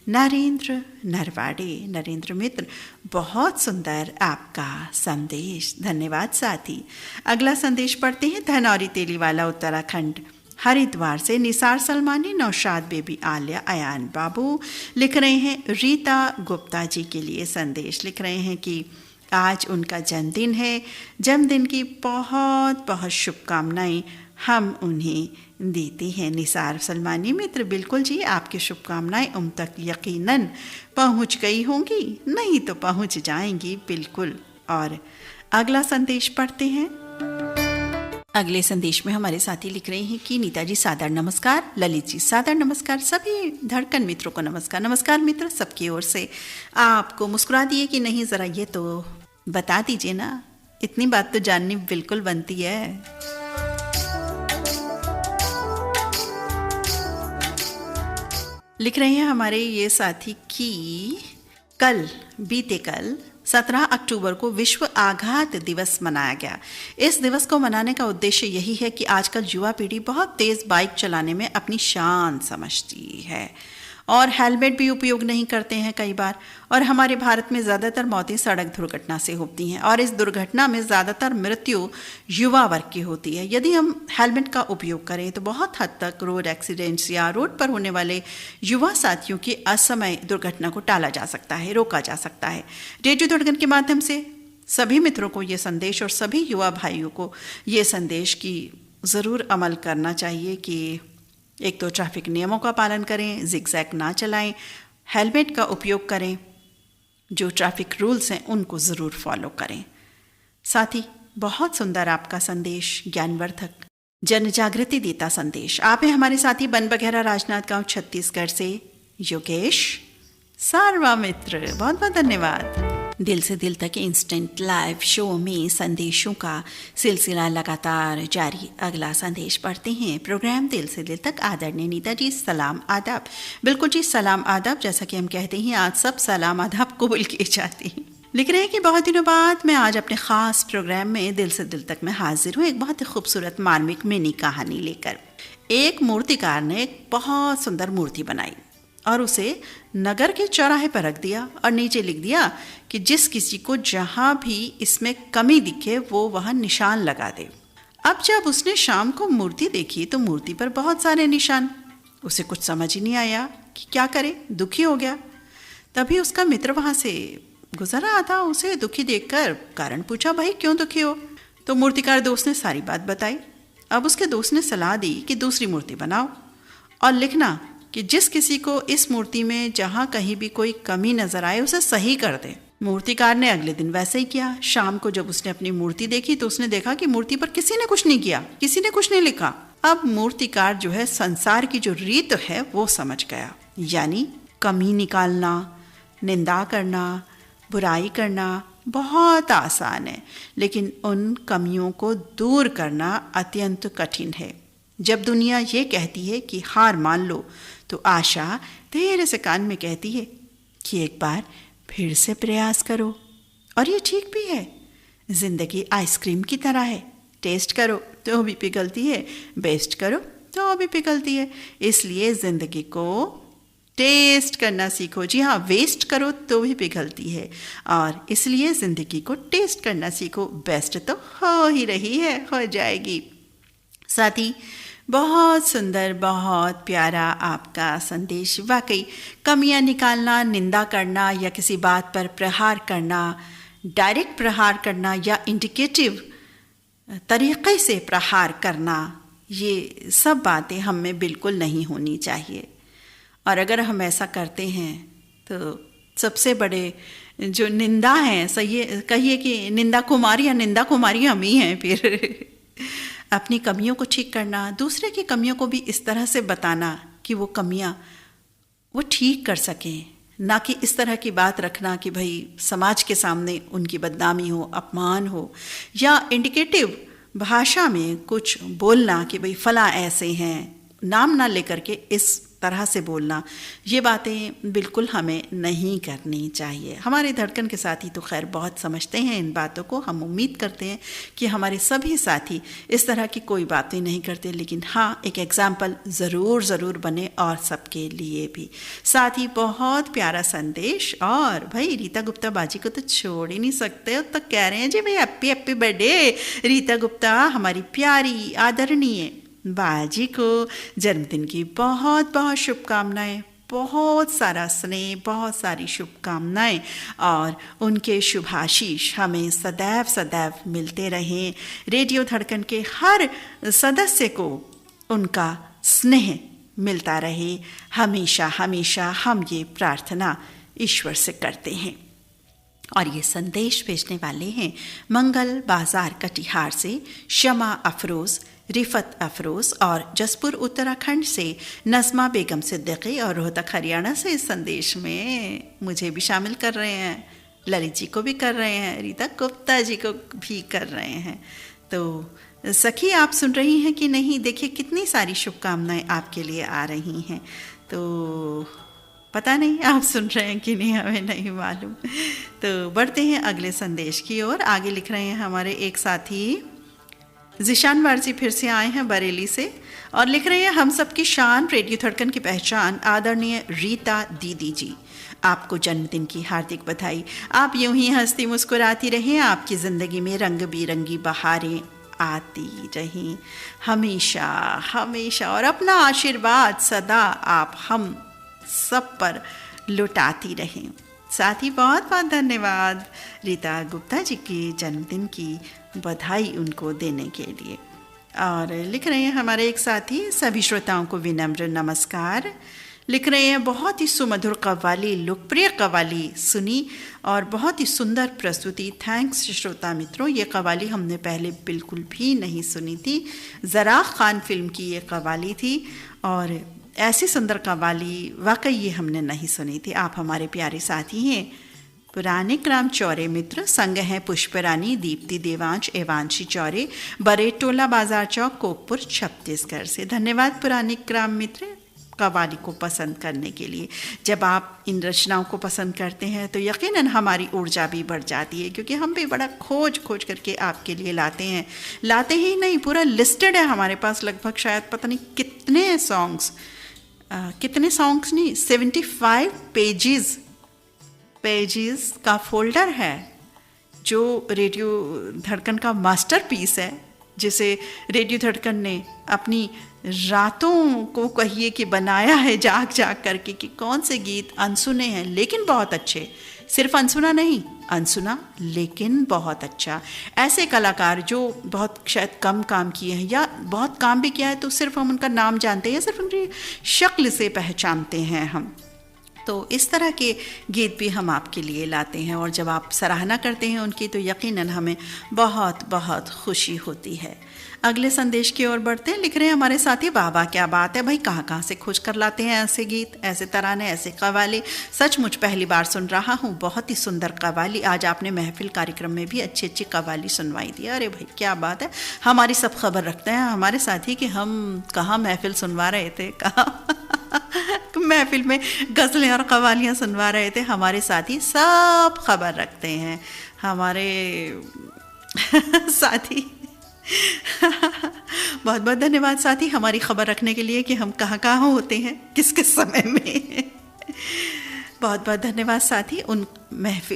Speaker 1: नरेंद्र नरवाड़े। नरेंद्र मित्र, बहुत सुंदर आपका संदेश, धन्यवाद साथी। अगला संदेश पढ़ते हैं धनौरी तेलीवाला उत्तराखंड हरिद्वार से निसार सलमानी, नौशाद बेबी, आलिया, अयान बाबू लिख रहे हैं रीता गुप्ता जी के लिए संदेश। लिख रहे हैं कि आज उनका जन्मदिन है। जन्मदिन की बहुत बहुत शुभकामनाएं हम उन्हें देते हैं। निसार सलमानी मित्र, बिल्कुल जी, आपकी शुभकामनाएं उन तक यकीनन पहुंच गई होंगी, नहीं तो पहुंच जाएंगी बिल्कुल। और अगला संदेश पढ़ते हैं। अगले संदेश में हमारे साथी लिख रहे हैं कि नीता जी सादर नमस्कार, ललित जी सादर नमस्कार, सभी धड़कन मित्रों को नमस्कार। नमस्कार मित्र, सबकी ओर से। आपको मुस्कुरा दिए कि नहीं, ज़रा ये तो बता दीजिए ना, इतनी बात तो जाननी बिल्कुल बनती है। लिख रहे हैं हमारे ये साथी कि बीते कल 17 अक्टूबर को विश्व आघात दिवस मनाया गया। इस दिवस को मनाने का उद्देश्य यही है कि आजकल युवा पीढ़ी बहुत तेज बाइक चलाने में अपनी शान समझती है और हेलमेट भी उपयोग नहीं करते हैं कई बार। और हमारे भारत में ज़्यादातर मौतें सड़क दुर्घटना से होती हैं और इस दुर्घटना में ज़्यादातर मृत्यु युवा वर्ग की होती है। यदि हम हेलमेट का उपयोग करें तो बहुत हद तक रोड एक्सीडेंट्स या रोड पर होने वाले युवा साथियों की असमय दुर्घटना को टाला जा सकता है, रोका जा सकता है। रेडियो धड़कन के माध्यम से सभी मित्रों को ये संदेश और सभी युवा भाइयों को ये संदेश की ज़रूर अमल करना चाहिए कि एक तो ट्रैफिक नियमों का पालन करें, जिगजैग ना चलाएं, हेलमेट का उपयोग करें, जो ट्रैफिक रूल्स हैं उनको ज़रूर फॉलो करें। साथ ही बहुत सुंदर आपका संदेश, ज्ञानवर्धक, जन जागृति देता संदेश। आप हैं हमारे साथी बन बघेरा, राजनाथ गांव, छत्तीसगढ़ से योगेश सारवा मित्र, बहुत बहुत धन्यवाद। दिल से दिल तक इंस्टेंट लाइव शो में संदेशों का सिलसिला लगातार जारी। अगला संदेश पढ़ते हैं। प्रोग्राम दिल से दिल तक। आदरणीय नीता जी, सलाम आदाब। बिल्कुल जी, सलाम आदाब। जैसा कि हम कहते हैं, आज सब सलाम आदाब कबूल किए जाते हैं। लिख रहे हैं कि बहुत दिनों बाद मैं आज अपने ख़ास प्रोग्राम में दिल से दिल तक में हाजिर हूँ, एक बहुत ही खूबसूरत मार्मिक मिनी कहानी लेकर। एक मूर्तिकार ने एक बहुत सुंदर मूर्ति बनाई और उसे नगर के चौराहे पर रख दिया और नीचे लिख दिया कि जिस किसी को जहाँ भी इसमें कमी दिखे वो वहाँ निशान लगा दे। अब जब उसने शाम को मूर्ति देखी तो मूर्ति पर बहुत सारे निशान। उसे कुछ समझ ही नहीं आया कि क्या करे, दुखी हो गया। तभी उसका मित्र वहाँ से गुजर रहा था। उसे दुखी देखकर कारण पूछा, भाई क्यों दुखी हो? तो मूर्तिकार दोस्त ने सारी बात बताई। अब उसके दोस्त ने सलाह दी कि दूसरी मूर्ति बनाओ और लिखना कि जिस किसी को इस मूर्ति में जहाँ कहीं भी कोई कमी नजर आए उसे सही कर दे। मूर्तिकार ने अगले दिन वैसे ही किया। शाम को जब उसने अपनी मूर्ति देखी तो उसने देखा कि मूर्ति पर किसी ने कुछ नहीं किया, किसी ने कुछ नहीं लिखा। अब मूर्तिकार जो है संसार की जो रीत है वो समझ गया, यानी कमी निकालना, निंदा करना, बुराई करना बहुत आसान है, लेकिन उन कमियों को दूर करना अत्यंत कठिन है। जब दुनिया ये कहती है कि हार मान लो तो आशा धीरे से कान में कहती है कि एक बार फिर से प्रयास करो। और ये ठीक भी है। जिंदगी आइसक्रीम की तरह है, टेस्ट करो तो भी पिघलती है, बेस्ट करो तो भी पिघलती है। इसलिए जिंदगी को टेस्ट करना सीखो। जी हाँ, वेस्ट करो तो भी पिघलती है, और इसलिए जिंदगी को टेस्ट करना सीखो। बेस्ट तो हो ही रही है, हो जाएगी। साथ ही बहुत सुंदर, बहुत प्यारा आपका संदेश। वाकई कमियां निकालना, निंदा करना या किसी बात पर प्रहार करना, डायरेक्ट प्रहार करना या इंडिकेटिव तरीक़े से प्रहार करना, ये सब बातें हम में बिल्कुल नहीं होनी चाहिए। और अगर हम ऐसा करते हैं तो सबसे बड़े जो निंदा हैं, सही कहिए कि निंदा कुमार या निंदा कुमारी हम ही हैं। फिर अपनी कमियों को ठीक करना, दूसरे की कमियों को भी इस तरह से बताना कि वो कमियां वो ठीक कर सकें, ना कि इस तरह की बात रखना कि भाई समाज के सामने उनकी बदनामी हो, अपमान हो, या इंडिकेटिव भाषा में कुछ बोलना कि भाई फला ऐसे हैं, नाम ना लेकर के इस तरह से बोलना। ये बातें बिल्कुल हमें नहीं करनी चाहिए। हमारे धड़कन के साथी तो खैर बहुत समझते हैं इन बातों को। हम उम्मीद करते हैं कि हमारे सभी साथी इस तरह की कोई बातें नहीं करते, लेकिन हाँ, एक एग्जाम्पल ज़रूर बने और सबके लिए भी। साथ ही बहुत प्यारा संदेश। और भाई रीता गुप्ता बाजी को तो छोड़ ही नहीं सकते हो, तो कह रहे हैं जी भाई happy happy birthday Rita Gupta, हमारी प्यारी आदरणीय बाजी को जन्मदिन की बहुत बहुत शुभकामनाएं, बहुत सारा स्नेह, बहुत सारी शुभकामनाएं, और उनके शुभाशीष हमें सदैव सदैव मिलते रहें। रेडियो धड़कन के हर सदस्य को उनका स्नेह मिलता रहे हमेशा हमेशा। हम ये प्रार्थना ईश्वर से करते हैं। और ये संदेश भेजने वाले हैं मंगल बाजार कटिहार से शमा अफरोज़, रिफत अफरोज़, और जसपुर उत्तराखंड से नज़मा बेगम सिद्दीकी, और रोहतक हरियाणा से इस संदेश में मुझे भी शामिल कर रहे हैं, ललित जी को भी कर रहे हैं, रीता गुप्ता जी को भी कर रहे हैं। तो सखी, आप सुन रही हैं कि नहीं? देखिए कितनी सारी शुभकामनाएं आपके लिए आ रही हैं। तो पता नहीं आप सुन रहे हैं कि नहीं, हमें नहीं मालूम। तो बढ़ते हैं अगले संदेश की ओर। आगे लिख रहे हैं हमारे एक साथी जिशान वारसी, फिर से आए हैं बरेली से, और लिख रहे हैं हम सबकी शान, रेडियो धड़कन की पहचान आदरणीय रीता दीदी जी, आपको जन्मदिन की हार्दिक बधाई। आप यूं ही हंसती मुस्कुराती रहें, आपकी ज़िंदगी में रंग बिरंगी बहारें आती रहें हमेशा हमेशा, और अपना आशीर्वाद सदा आप हम सब पर लुटाती रहें। साथ ही बहुत बहुत धन्यवाद रीता गुप्ता जी के जन्मदिन की बधाई उनको देने के लिए। और लिख रहे हैं हमारे एक साथी, सभी श्रोताओं को विनम्र नमस्कार। लिख रहे हैं बहुत ही सुमधुर कव्वाली, लोकप्रिय कव्वाली सुनी और बहुत ही सुंदर प्रस्तुति। थैंक्स श्रोता मित्रों, ये कव्वाली हमने पहले बिल्कुल भी नहीं सुनी थी। ज़रा खान फिल्म की ये कव्वाली थी और ऐसी सुंदर कव्वाली वाकई ये हमने नहीं सुनी थी। आप हमारे प्यारे साथी हैं, पुराने क्राम चौरे मित्र, संग हैं पुष्परानी, दीप्ति, देवांश, एवांशी चौरे, बरे टोला बाजार चौक, कोकपुर, छत्तीसगढ़ से। धन्यवाद पुराने क्राम मित्र कव्वाली को पसंद करने के लिए। जब आप इन रचनाओं को पसंद करते हैं तो यकीनन हमारी ऊर्जा भी बढ़ जाती है, क्योंकि हम भी बड़ा खोज करके आपके लिए लाते हैं। लाते ही नहीं, पूरा लिस्टेड है हमारे पास, लगभग शायद पता नहीं कितने सॉन्ग्स नहीं, 75 पेजेस का फोल्डर है जो रेडियो धड़कन का मास्टरपीस है, जिसे रेडियो धड़कन ने अपनी रातों को कहिए कि बनाया है जाग करके, कि कौन से गीत अनसुने हैं लेकिन बहुत अच्छे। सिर्फ अनसुना नहीं, अनसुना लेकिन बहुत अच्छा। ऐसे कलाकार जो बहुत शायद कम काम किए हैं, या बहुत काम भी किया है तो सिर्फ हम उनका नाम जानते हैं, सिर्फ उनकी शक्ल से पहचानते हैं हम। तो इस तरह के गीत भी हम आपके लिए लाते हैं, और जब आप सराहना करते हैं उनकी तो यकीनन हमें बहुत बहुत खुशी होती है। अगले संदेश की ओर बढ़ते हैं। लिख रहे हैं हमारे साथी, वाह वाह क्या बात है भाई, कहाँ से खोज कर लाते हैं ऐसे गीत, ऐसे तराने, ऐसे कव्वाली। सचमुच पहली बार सुन रहा हूँ, बहुत ही सुंदर कव्वाली। आज आपने महफिल कार्यक्रम में भी अच्छी अच्छी कव्वाली सुनवाई दी। अरे भाई क्या बात है, हमारी सब खबर रखते हैं हमारे साथी कि हम कहाँ महफिल सुनवा रहे थे, कहाँ महफिल में गज़लें और कव्वालियाँ सुनवा रहे थे। हमारे साथी सब खबर रखते हैं, हमारे साथी बहुत बहुत धन्यवाद साथी हमारी खबर रखने के लिए कि हम कहाँ कहाँ होते हैं, किस किस समय में। बहुत बहुत धन्यवाद साथी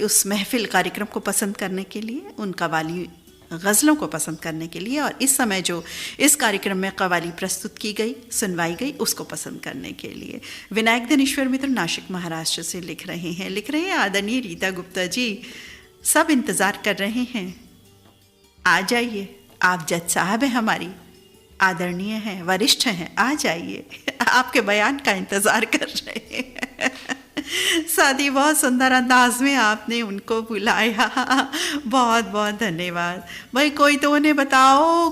Speaker 1: उस महफिल कार्यक्रम को पसंद करने के लिए, उन कव्वाली गज़लों को पसंद करने के लिए, और इस समय जो इस कार्यक्रम में कव्वाली प्रस्तुत की गई, सुनवाई गई, उसको पसंद करने के लिए। विनायक धनेश्वर मित्र नासिक महाराष्ट्र से लिख रहे हैं आदरणीय रीता गुप्ता जी, सब इंतज़ार कर रहे हैं, आ जाइए, आप जज साहब हैं, हमारी आदरणीय हैं, वरिष्ठ हैं, आ जाइए, आपके बयान का इंतज़ार कर रहे हैं। साथी बहुत सुंदर अंदाज में आपने उनको बुलाया, बहुत बहुत धन्यवाद भाई। कोई तो उन्हें बताओ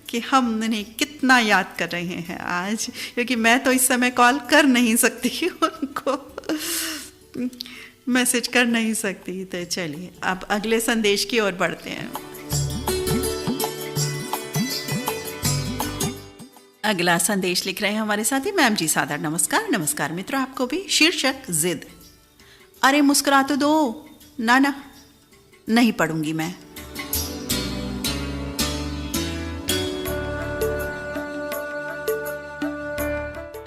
Speaker 1: कि हम उन्हें कितना याद कर रहे हैं आज, क्योंकि मैं तो इस समय कॉल कर नहीं सकती, उनको मैसेज कर नहीं सकती। तो चलिए अब अगले संदेश की ओर बढ़ते हैं। अगला संदेश लिख रहे हैं हमारे साथी, मैम जी सादर नमस्कार। नमस्कार मित्रों, आपको भी। शीर्षक जिद। अरे मुस्कुरा तो दो ना, नहीं पढ़ूंगी मैं।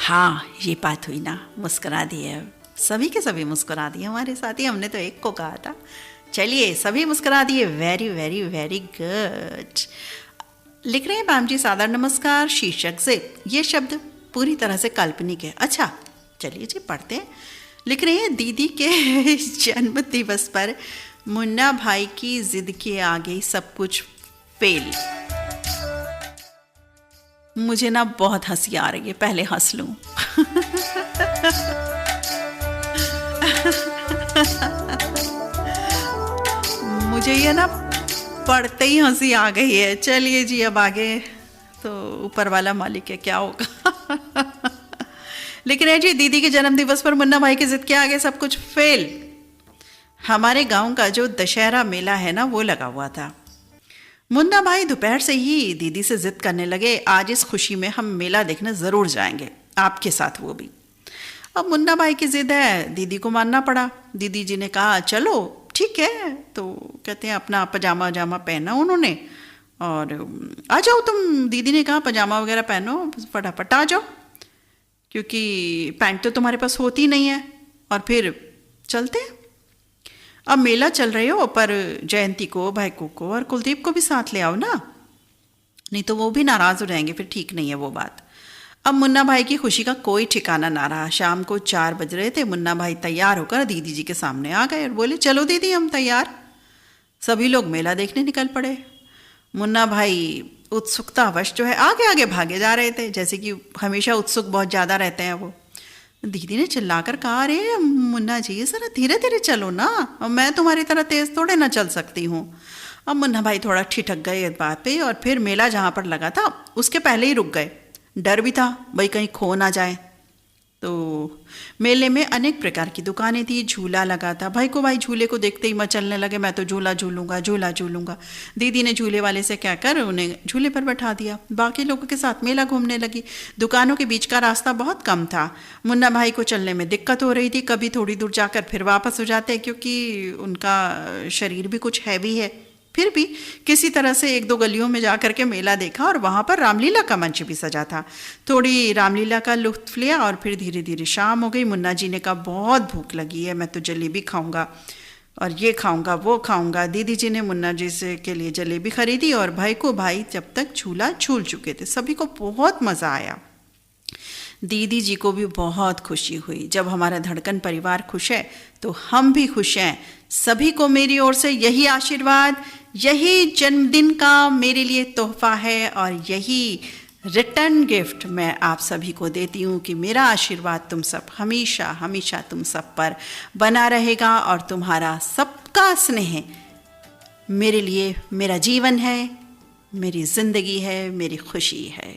Speaker 1: हाँ ये बात हुई ना, मुस्कुरा दिए, सभी के सभी मुस्कुरा दिए हमारे साथी। हमने तो एक को कहा था, चलिए सभी मुस्कुरा दिए। Very very very good. लिख रहे हैं मैम जी सादर नमस्कार। शीर्षक से ये शब्द पूरी तरह से काल्पनिक है। अच्छा चलिए जी पढ़ते हैं। लिख रहे हैं दीदी के जन्म दिवस पर मुन्ना भाई की जिद के आगे सब कुछ फेल। मुझे ना बहुत हंसी आ रही है, पहले हंस लूं। मुझे ये ना पढ़ते ही हंसी आ गई है। चलिए जी अब आगे तो ऊपर वाला मालिक है, क्या होगा। लिख रहे हैं जी दीदी के जन्म दिवस पर मुन्ना भाई की जिद के आगे सब कुछ फेल। हमारे गांव का जो दशहरा मेला है ना, वो लगा हुआ था। मुन्ना भाई दोपहर से ही दीदी से जिद करने लगे, आज इस खुशी में हम मेला देखने जरूर जाएंगे, आपके साथ वो भी। अब मुन्ना भाई की जिद है, दीदी को मानना पड़ा। दीदी जी ने कहा चलो ठीक है, तो कहते हैं अपना पजामा वजामा पहना उन्होंने और आ जाओ तुम। दीदी ने कहा पजामा वगैरह पहनो, फटाफट आ जाओ, क्योंकि पैंट तो तुम्हारे पास होती नहीं है, और फिर चलते। अब मेला चल रहे हो, पर जयंती को, भाईको को और कुलदीप को भी साथ ले आओ ना, नहीं तो वो भी नाराज़ हो जाएंगे, फिर ठीक नहीं है वो बात। अब मुन्ना भाई की खुशी का कोई ठिकाना ना रहा। शाम को 4 बज रहे थे, मुन्ना भाई तैयार होकर दीदी जी के सामने आ गए और बोले चलो दीदी हम तैयार। सभी लोग मेला देखने निकल पड़े। मुन्ना भाई उत्सुकतावश जो है आगे आगे भागे जा रहे थे, जैसे कि हमेशा उत्सुक बहुत ज़्यादा रहते हैं वो। दीदी ने चिल्लाकर कहा अरे मुन्ना जी ज़रा धीरे धीरे चलो ना, मैं तुम्हारी तरह तेज़ थोड़े ना चल सकती हूँ। अब मुन्ना भाई थोड़ा ठिठक गए इस बात पे, और फिर मेला जहाँ पर लगा था उसके पहले ही रुक गए। डर भी था भाई कहीं खो ना जाए। तो मेले में अनेक प्रकार की दुकानें थी, झूला लगा था। भाई को भाई झूले को देखते ही मचलने लगे, मैं तो झूला झूलूंगा झूला झूलूंगा। दीदी ने झूले वाले से कहकर उन्हें झूले पर बैठा दिया। बाकी लोगों के साथ मेला घूमने लगी। दुकानों के बीच का रास्ता बहुत कम था। मुन्ना भाई को चलने में दिक्कत हो रही थी, कभी थोड़ी दूर जाकर फिर वापस हो जाते, क्योंकि उनका शरीर भी कुछ हैवी है। फिर भी किसी तरह से 1-2 गलियों में जा कर के मेला देखा, और वहाँ पर रामलीला का मंच भी सजा था। थोड़ी रामलीला का लुत्फ लिया और फिर धीरे धीरे शाम हो गई। मुन्ना जी ने कहा बहुत भूख लगी है, मैं तो जलेबी खाऊंगा और ये खाऊंगा वो खाऊंगा। दीदी जी ने मुन्ना जी से के लिए जलेबी खरीदी, और भाई को भाई जब तक झूला झूल चुके थे। सभी को बहुत मज़ा आया। दीदी जी को भी बहुत खुशी हुई। जब हमारा धड़कन परिवार खुश है तो हम भी खुश हैं। सभी को मेरी ओर से यही आशीर्वाद, यही जन्मदिन का मेरे लिए तोहफा है, और यही रिटर्न गिफ्ट मैं आप सभी को देती हूँ कि मेरा आशीर्वाद तुम सब हमेशा हमेशा तुम सब पर बना रहेगा, और तुम्हारा सबका स्नेह मेरे लिए मेरा जीवन है, मेरी ज़िंदगी है, मेरी खुशी है।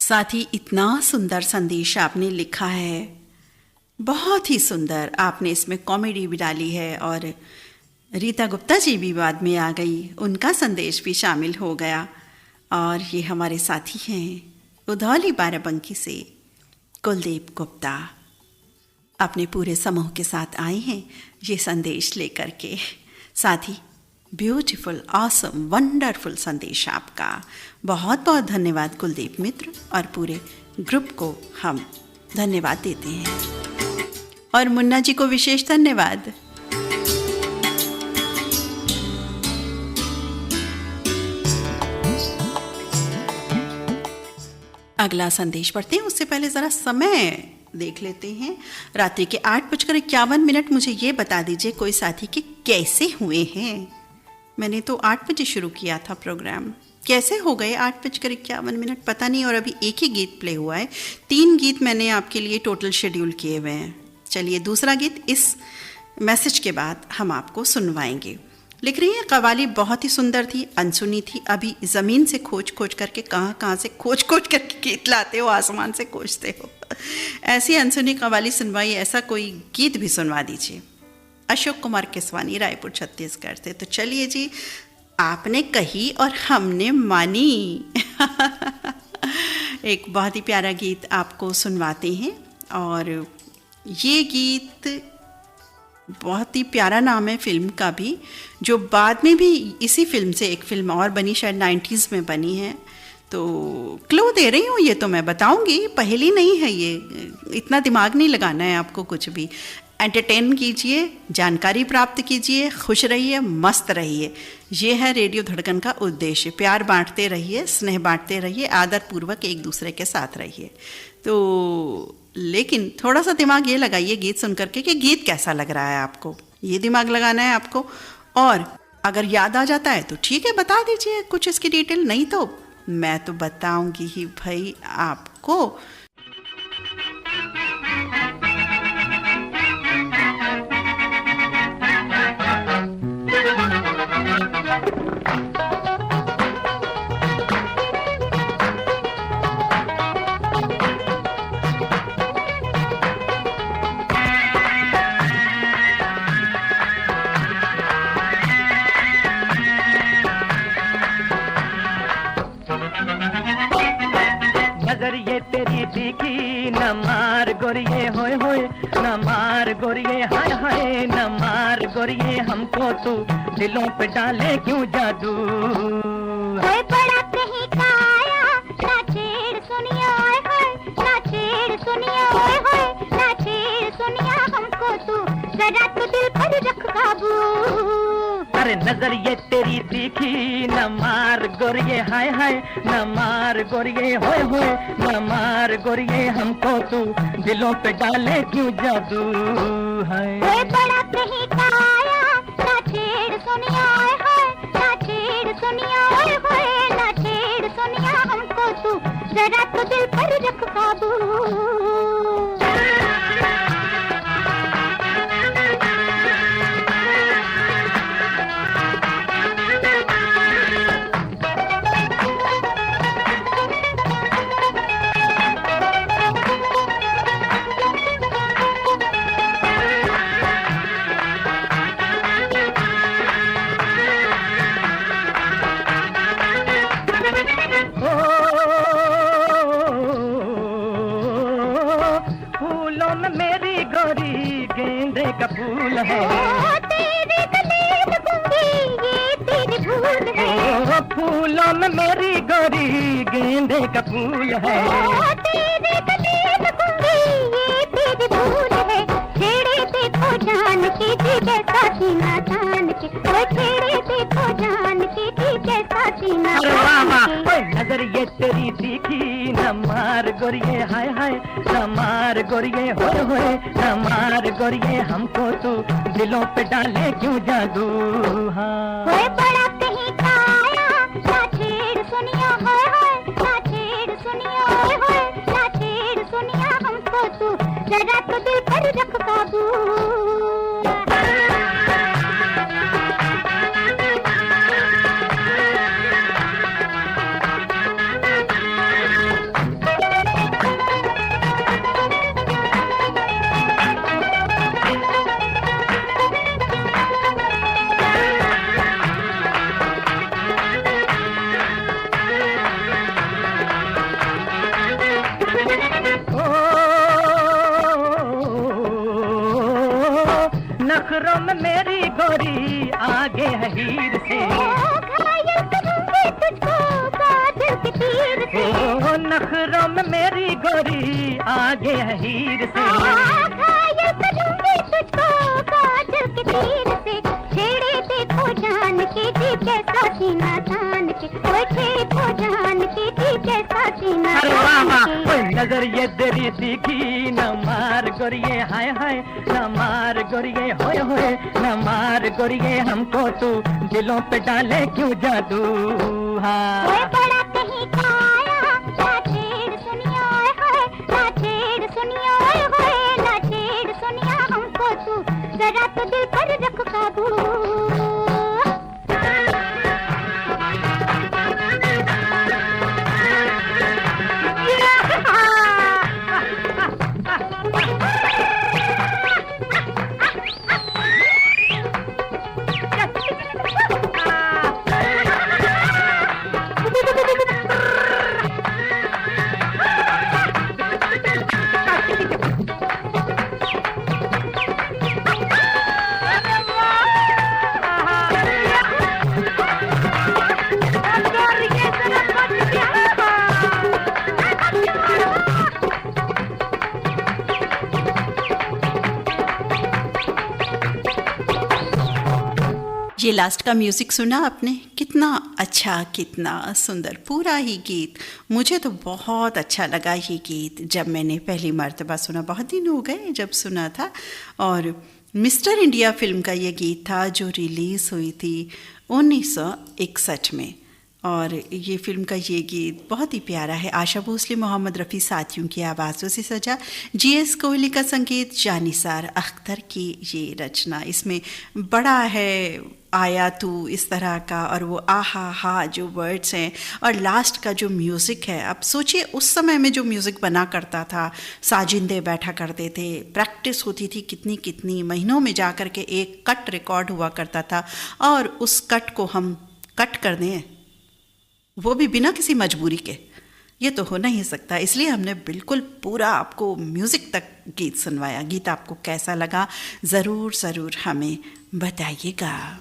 Speaker 1: साथ ही इतना सुंदर संदेश आपने लिखा है, बहुत ही सुंदर। आपने इसमें कॉमेडी भी डाली है, और रीता गुप्ता जी भी बाद में आ गई, उनका संदेश भी शामिल हो गया। और ये हमारे साथी हैं उधौली बाराबंकी से कुलदीप गुप्ता, अपने पूरे समूह के साथ आए हैं ये संदेश लेकर के। साथ ही ब्यूटीफुल, ऑसम, वंडरफुल संदेश आपका। बहुत बहुत धन्यवाद कुलदीप मित्र, और पूरे ग्रुप को हम धन्यवाद देते हैं, और मुन्ना जी को विशेष धन्यवाद। अगला संदेश पढ़ते हैं, उससे पहले ज़रा समय देख लेते हैं। रात्रि के 8:51। मुझे ये बता दीजिए कोई साथी के कैसे हुए हैं। मैंने तो 8 बजे शुरू किया था प्रोग्राम, कैसे हो गए 8:51? पता नहीं। और अभी एक ही गीत प्ले हुआ है, 3 गीत मैंने आपके लिए टोटल शेड्यूल किए हुए हैं। चलिए दूसरा गीत इस मैसेज के बाद हम आपको सुनवाएंगे। लिख रही है कवाली बहुत ही सुंदर थी, अनसुनी थी। अभी ज़मीन से खोज खोज करके कहाँ से खोज खोज करके गीत लाते हो, आसमान से खोजते हो। ऐसी अनसुनी कवाली सुनवाई, ऐसा कोई गीत भी सुनवा दीजिए। अशोक कुमार केसवानी, रायपुर छत्तीसगढ़ से। तो चलिए जी, आपने कही और हमने मानी। एक बहुत ही प्यारा गीत आपको सुनवाते हैं, और ये गीत बहुत ही प्यारा नाम है फिल्म का भी, जो बाद में भी इसी फिल्म से एक फिल्म और बनी, शायद 90s में बनी है। तो क्लू दे रही हूँ, ये तो मैं बताऊँगी, पहेली नहीं है ये, इतना दिमाग नहीं लगाना है आपको कुछ भी। एंटरटेन कीजिए, जानकारी प्राप्त कीजिए, खुश रहिए, मस्त रहिए। ये है रेडियो धड़कन का उद्देश्य। प्यार बांटते रहिए, स्नेह बांटते रहिए, आदरपूर्वक एक दूसरे के साथ रहिए। तो लेकिन थोड़ा सा दिमाग ये लगाइए गीत सुन करके कि गीत कैसा लग रहा है आपको, ये दिमाग लगाना है आपको। और अगर याद आ जाता है तो ठीक है, बता दीजिए कुछ इसकी डिटेल, नहीं तो मैं तो बताऊंगी ही भाई आपको।
Speaker 3: तीखी न मार गोरिये होए होए, न मार गोरिये हाय हाय, न मार गोरिये हमको तू दिलों पे डाले क्यों जादू।
Speaker 4: कोई बड़ा कहीं का आया ना छेड़ सुनिया ओए होए, ना छेड़ सुनिया ओए होए, ना छेड़ सुनिया हमको तू, जरा तो दिल पर रख काबू।
Speaker 3: अरे नजर ये तेरी तीखी न मार गोरिये हाय हाय, न मार गोरिये होए होए, न मार गोरिये हमको तू दिलों पे डाले क्यों जादू। हाय
Speaker 4: कोई बड़ा कहीं का आया ना छेड़ सुनिया ओए होए, ना छेड़ सुनिया ओए होए, ना छेड़ सुनिया हमको तू, जरा तो दिल पर रख काबू।
Speaker 3: का फूल है
Speaker 4: तेरे गले लगूंगी ये तेरी भूल है।
Speaker 3: फूलों में मेरी गोरी गेंदे का फूल है।
Speaker 4: तेरे गले लगूंगी ये तेरी भूल है। छेड़े देखो जान के जी जैसा सीना जान के, छेड़े देखो जान के जी जैसा सीना जान के।
Speaker 3: नजर ये तेरी तीखी न मार गोरिये हाय हाय, न मार गोरिये होए होए, न मार गोरिये हमको तू दिलों पे डाले क्यों जादू। हाँ
Speaker 4: कोई बड़ा कहीं का आया ना छेड़ सुनिया होए होए, ना छेड़ सुनिया होए होए, ना छेड़ सुनिया हमको तू, जरा तो दिल पर रख काबू।
Speaker 3: नखरों में मेरी गोरी आगे है हीर से,
Speaker 4: घायल करूंगी तुझको कातिल के तीर से।
Speaker 3: नखरों में मेरी गोरी आगे है हीर से,
Speaker 4: घायल करूंगी तुझको कातिल के तीर से। छेड़े देखो जान के जी जैसा सीना जान के, देखो जान के जी जैसा सीना जान के।
Speaker 3: नजर ये तेरी तीखी न मार गोरिये हाय हाय, न मार गोरिये होए होए, न मार गोरिये हमको तू दिलों पे डाले क्यों जादू। हाँ
Speaker 4: कोई बड़ा कहीं का आया ना छेड़ सुनिया ओए होए, ना छेड़ सुनिया ओए होए, ना छेड़ सुनिया हमको तू, जरा तो दिल पर रख काबू।
Speaker 1: ये लास्ट का म्यूज़िक सुना आपने, कितना अच्छा कितना सुंदर पूरा ही गीत। मुझे तो बहुत अच्छा लगा ये गीत जब मैंने पहली मर्तबा सुना, बहुत दिन हो गए जब सुना था। और मिस्टर इंडिया फिल्म का ये गीत था जो रिलीज़ हुई थी 1961 में। और ये फिल्म का ये गीत बहुत ही प्यारा है। आशा भोसले, मोहम्मद रफ़ी साथियों की आवाज़ों से सजा, जीएस कोहली का संगीत, जानिसार अख्तर की ये रचना। इसमें बड़ा है आया तू इस तरह का, और वो आहा हा जो वर्ड्स हैं, और लास्ट का जो म्यूज़िक है। अब सोचिए उस समय में जो म्यूज़िक बना करता था, साजिंदे बैठा करते थे, प्रैक्टिस होती थी कितनी कितनी महीनों में जा कर के एक कट रिकॉर्ड हुआ करता था, और उस कट को हम कट कर दें, वो भी बिना किसी मजबूरी के। ये तो हो नहीं सकता, इसलिए हमने बिल्कुल पूरा आपको म्यूज़िक तक गीत सुनवाया। गीत आपको कैसा लगा ज़रूर ज़रूर हमें बताइएगा।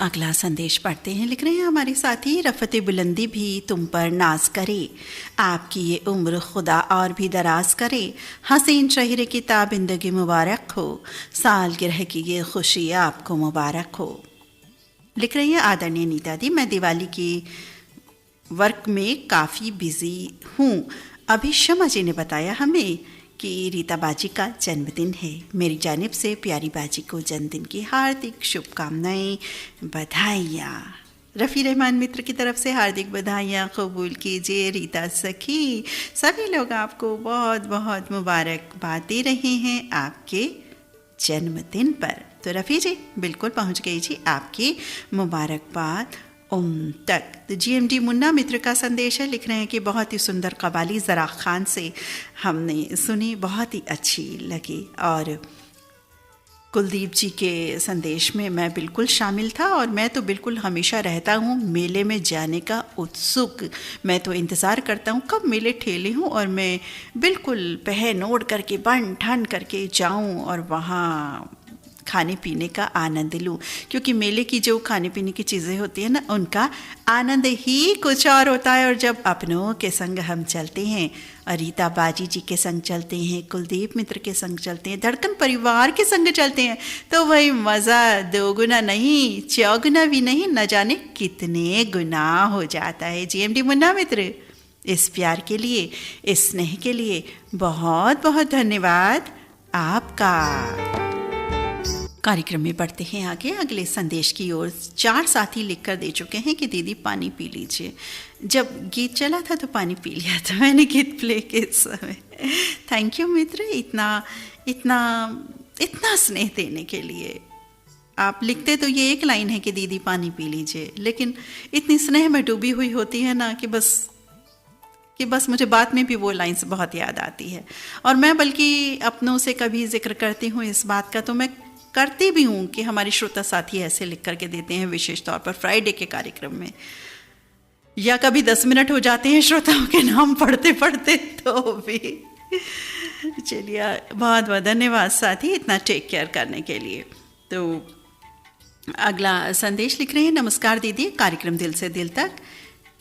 Speaker 1: अगला संदेश पढ़ते हैं। लिख रहे हैं हमारे साथी, रफ़ते बुलंदी भी तुम पर नाज करे, आपकी ये उम्र खुदा और भी दराज करे, हसीन शहर की ताबिंदगी मुबारक हो, सालगिरह की ये खुशी आपको मुबारक हो। लिख रही है आदरणीय नीता दी, मैं दिवाली की वर्क में काफ़ी बिजी हूँ। अभी शमा जी ने बताया हमें कि रीता बाजी का जन्मदिन है। मेरी जानिब से प्यारी बाजी को जन्मदिन की हार्दिक शुभकामनाएं, बधाइयाँ। रफ़ी रहमान मित्र की तरफ से हार्दिक बधाइयाँ कबूल कीजिए। रीता सखी, सभी लोग आपको बहुत बहुत मुबारकबाद दे रहे हैं आपके जन्मदिन पर। तो रफ़ी जी बिल्कुल पहुँच गई जी आपकी मुबारकबाद तक। तो GMD मुन्ना मित्र का संदेश है। लिख रहे हैं कि बहुत ही सुंदर कवाली ज़रा खान से हमने सुनी, बहुत ही अच्छी लगी। और कुलदीप जी के संदेश में मैं बिल्कुल शामिल था, और मैं तो बिल्कुल हमेशा रहता हूँ मेले में जाने का उत्सुक। मैं तो इंतज़ार करता हूँ कब मेले ठेले हूँ और मैं बिल्कुल पहन ओढ़ करके बन ठन करके जाऊँ और वहाँ खाने पीने का आनंद लूँ, क्योंकि मेले की जो खाने पीने की चीज़ें होती हैं ना, उनका आनंद ही कुछ और होता है। और जब अपनों के संग हम चलते हैं, और रीता बाजी जी के संग चलते हैं, कुलदीप मित्र के संग चलते हैं, धड़कन परिवार के संग चलते हैं, तो वही मज़ा दोगुना नहीं चौगुना भी नहीं, न जाने कितने गुना हो जाता है। GMD मुन्ना मित्र, इस प्यार के लिए, इस स्नेह के लिए बहुत बहुत धन्यवाद आपका। कार्यक्रम में बढ़ते हैं आगे अगले संदेश की ओर। 4 साथी लिखकर दे चुके हैं कि दीदी पानी पी लीजिए। जब गीत चला था तो पानी पी लिया था मैंने गीत प्ले के समय। थैंक यू मित्र, इतना स्नेह देने के लिए। आप लिखते तो ये एक लाइन है कि दीदी पानी पी लीजिए, लेकिन इतनी स्नेह में डूबी हुई होती है ना कि बस मुझे बाद में भी वो लाइन्स बहुत याद आती है। और मैं बल्कि अपनों से कभी जिक्र करती हूँ इस बात का, तो मैं करती भी हूँ कि हमारे श्रोता साथी ऐसे लिख करके देते हैं, विशेष तौर पर फ्राइडे के कार्यक्रम में, या कभी 10 मिनट हो जाते हैं श्रोताओं के नाम पढ़ते पढ़ते, तो भी। चलिए बहुत बहुत धन्यवाद साथी इतना टेक केयर करने के लिए। तो अगला संदेश लिख रहे हैं, नमस्कार दीदी, कार्यक्रम दिल से दिल तक।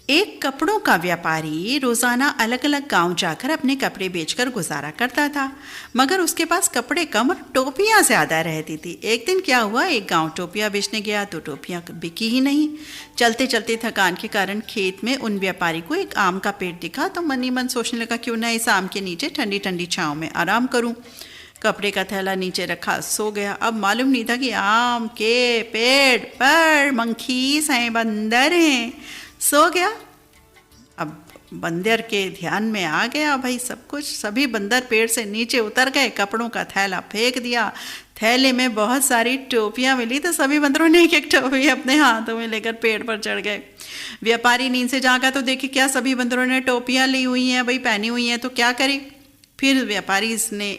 Speaker 1: एक कपड़ों का व्यापारी रोज़ाना अलग अलग गांव जाकर अपने कपड़े बेचकर गुजारा करता था, मगर उसके पास कपड़े कम और टोपियाँ ज़्यादा रहती थी। एक दिन क्या हुआ, एक गांव टोपियाँ बेचने गया तो टोपियाँ बिकी ही नहीं। चलते चलते थकान के कारण खेत में उन व्यापारी को एक आम का पेड़ दिखा, तो मन ही मन सोचने लगा क्यों ना इस आम के नीचे ठंडी ठंडी छाँव में आराम करूँ। कपड़े का थैला नीचे रखा, सो गया। अब मालूम नहीं था कि आम के पेड़ पर मंकीस हैं, बंदर हैं। सो गया। अब बंदर के ध्यान में आ गया भाई सब कुछ, सभी बंदर पेड़ से नीचे उतर गए, कपड़ों का थैला फेंक दिया। थैले में बहुत सारी टोपियां मिली, तो सभी बंदरों ने एक एक टोपी अपने हाथों में लेकर पेड़ पर चढ़ गए। व्यापारी नींद से जागा तो देखे क्या सभी बंदरों ने टोपियां ली हुई हैं भाई, पहनी हुई हैं, तो क्या करी। फिर व्यापारी ने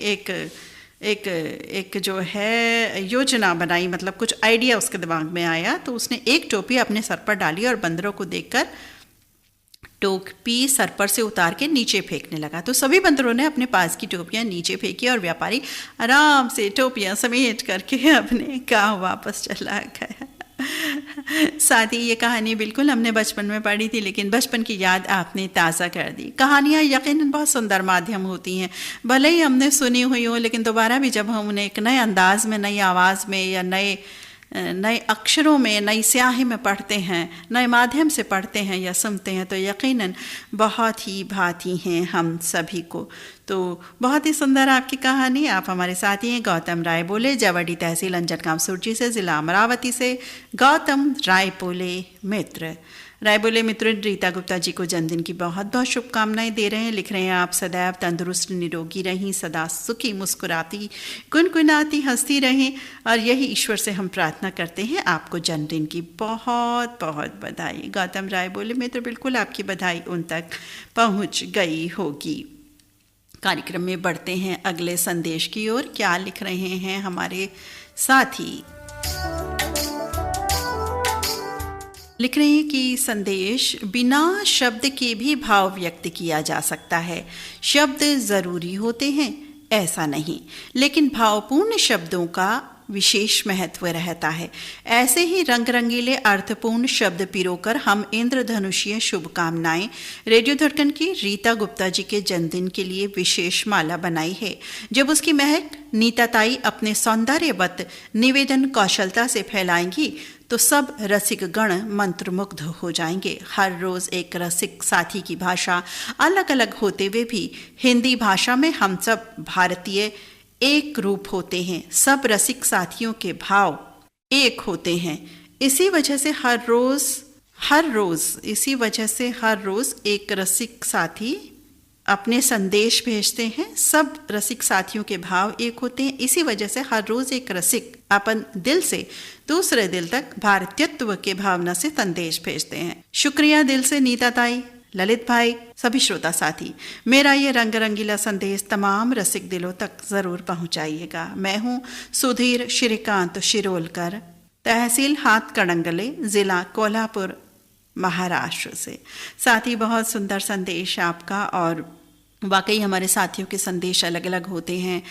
Speaker 1: एक जो है योजना बनाई, मतलब कुछ आइडिया उसके दिमाग में आया, तो उसने एक टोपी अपने सर पर डाली और बंदरों को देखकर टोपी सर पर से उतार के नीचे फेंकने लगा। तो सभी बंदरों ने अपने पास की टोपियां नीचे फेंकी और व्यापारी आराम से टोपियां समेट करके अपने गांव वापस चला गया। साथ ही ये कहानी बिल्कुल हमने बचपन में पढ़ी थी, लेकिन बचपन की याद आपने ताज़ा कर दी। कहानियाँ यकीनन बहुत सुंदर माध्यम होती हैं, भले ही हमने सुनी हुई हो, लेकिन दोबारा भी जब हम उन्हें एक नए अंदाज में, नई आवाज़ में, या नए अक्षरों में, नई स्याही में पढ़ते हैं, नए माध्यम से पढ़ते हैं या सुनते हैं, तो यकीनन बहुत ही भाती हैं हम सभी को। तो बहुत ही सुंदर आपकी कहानी। आप हमारे साथी हैं गौतम राय बोले, जवड़ी तहसील अंजनगांव सुरजी से, ज़िला अमरावती से। गौतम राय बोले मित्र रीता गुप्ता जी को जन्मदिन की बहुत बहुत शुभकामनाएं दे रहे हैं। लिख रहे हैं, आप सदैव तंदुरुस्त निरोगी रहें, सदा सुखी मुस्कुराती गुनगुनाती हंसती रहें, और यही ईश्वर से हम प्रार्थना करते हैं। आपको जन्मदिन की बहुत बहुत बधाई। गौतम राय बोले मित्र, बिल्कुल आपकी बधाई उन तक पहुंच गई होगी। कार्यक्रम में बढ़ते हैं अगले संदेश की ओर। क्या लिख रहे हैं हमारे साथी। लिख रहे हैं कि संदेश बिना शब्द के भी भाव व्यक्त किया जा सकता है। शब्द ज़रूरी होते हैं ऐसा नहीं, लेकिन भावपूर्ण शब्दों का विशेष महत्व रहता है। ऐसे ही रंग रंगीले अर्थपूर्ण शब्द पिरोकर हम इंद्रधनुषीय शुभकामनाएं रेडियो धड़कन की रीता गुप्ता जी के जन्मदिन के लिए विशेष माला बनाई है। जब उसकी महक नीता ताई अपने सौंदर्यवत निवेदन कौशलता से फैलाएंगी तो सब रसिक गण मंत्रमुग्ध हो जाएंगे। हर रोज एक रसिक साथी की भाषा अलग अलग होते हुए भी हिंदी भाषा में हम सब भारतीय एक रूप होते हैं। सब रसिक साथियों के भाव एक होते हैं। इसी वजह से हर रोज एक रसिक साथी अपने संदेश भेजते हैं। सब रसिक साथियों के भाव एक होते हैं। इसी वजह से हर रोज एक रसिक अपन दिल से दूसरे दिल तक भारतीयत्व के भावना से संदेश भेजते हैं। शुक्रिया दिल से नीता ताई, ललित भाई, सभी श्रोता साथी। मेरा ये रंग रंगीला संदेश तमाम रसिक दिलों तक जरूर पहुंचाइएगा। मैं हूँ सुधीर श्रीकांत शिरोलकर, तहसील हाथ कड़ंगले, जिला कोल्हापुर, महाराष्ट्र से। साथी बहुत सुंदर संदेश आपका, और वाकई हमारे साथियों के संदेश अलग अलग होते हैं,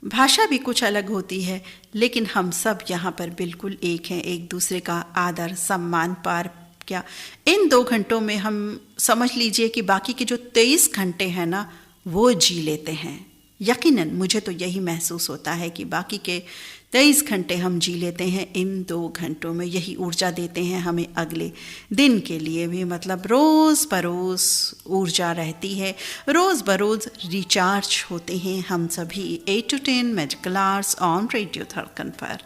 Speaker 1: भाषा भी कुछ अलग होती है, लेकिन हम सब यहाँ पर बिल्कुल एक हैं। एक दूसरे का आदर सम्मान पार क्या इन 2 घंटों में हम समझ लीजिए कि बाकी के जो 23 घंटे हैं ना वो जी लेते हैं। यकीनन मुझे तो यही महसूस होता है कि बाकी के 23 घंटे हम जी लेते हैं। इन 2 घंटों में यही ऊर्जा देते हैं हमें अगले दिन के लिए भी। मतलब रोज़ बरोज़ ऊर्जा रहती है, रोज़ बरोज़ रिचार्ज होते हैं हम सभी। 8 to 10 medical hours on radio धड़कन पर।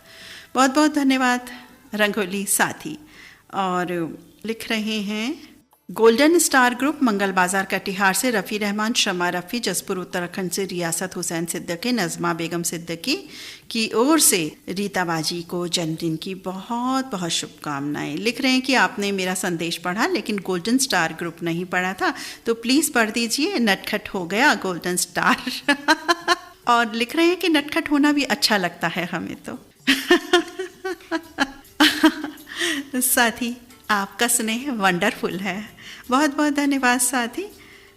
Speaker 1: बहुत बहुत धन्यवाद रंगोली साथी। और लिख रहे हैं गोल्डन स्टार ग्रुप मंगल बाजार कटिहार से रफ़ी रहमान, शमा रफ़ी, जसपुर उत्तराखंड से रियासत हुसैन सिद्दीकी, नज़मा बेगम सिद्दीकी की ओर से रीता बाजी को जन्मदिन की बहुत बहुत शुभकामनाएं। लिख रहे हैं कि आपने मेरा संदेश पढ़ा लेकिन गोल्डन स्टार ग्रुप नहीं पढ़ा था, तो प्लीज़ पढ़ दीजिए। नटखट हो गया गोल्डन स्टार। और लिख रहे हैं कि नटखट होना भी अच्छा लगता है हमें तो। साथी आपका स्नेह वंडरफुल है। बहुत बहुत धन्यवाद साथी।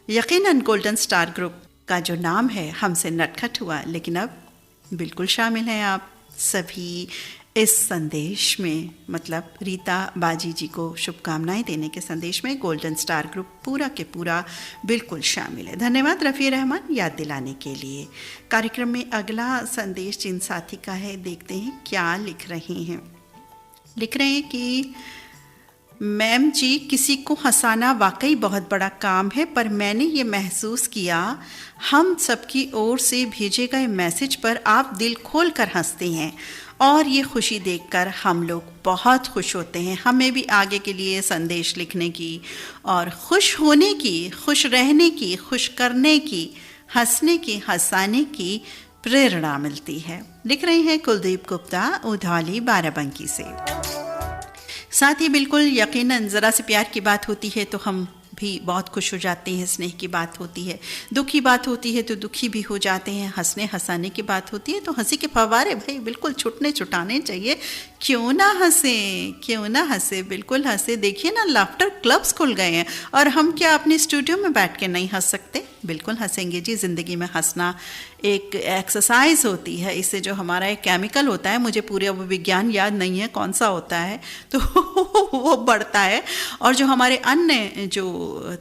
Speaker 1: यकीनन गोल्डन स्टार ग्रुप का जो नाम है हमसे नटखट हुआ, लेकिन अब बिल्कुल शामिल हैं आप सभी इस संदेश में। मतलब रीता बाजी जी को शुभकामनाएं देने के संदेश में गोल्डन स्टार ग्रुप पूरा के पूरा बिल्कुल शामिल है। धन्यवाद रफ़ी रहमान याद दिलाने के लिए। कार्यक्रम में अगला संदेश जिन साथी का है, देखते हैं क्या लिख रहे हैं। लिख रहे हैं कि मैम जी, किसी को हंसाना वाकई बहुत बड़ा काम है, पर मैंने ये महसूस किया हम सबकी ओर से भेजे गए मैसेज पर आप दिल खोल कर हंसते हैं, और ये खुशी देखकर हम लोग बहुत खुश होते हैं। हमें भी आगे के लिए संदेश लिखने की और खुश होने की, खुश रहने की, खुश करने की, हंसने की, हंसाने की प्रेरणा मिलती है। लिख रहे हैं कुलदीप गुप्ता, उधौली, बाराबंकी से। साथ ही बिल्कुल यकीनन ज़रा सी प्यार की बात होती है तो हम भी बहुत खुश हो जाते हैं। स्नेह की बात होती है, दुख की बात होती है तो दुखी भी हो जाते हैं। हंसने हंसाने की बात होती है तो हंसी के फव्वारे भाई बिल्कुल छुटाने चाहिए। क्यों ना हंसे, बिल्कुल हंसे। देखिए ना, लाफ्टर क्लब्स खुल गए हैं, और हम क्या अपने स्टूडियो में बैठ के नहीं हंस सकते? बिल्कुल हंसेंगे जी। ज़िंदगी में हंसना एक एक्सरसाइज होती है। इससे जो हमारा एक केमिकल होता है, मुझे पूरा वो विज्ञान याद नहीं है कौन सा होता है, तो वो बढ़ता है, और जो हमारे अन्य जो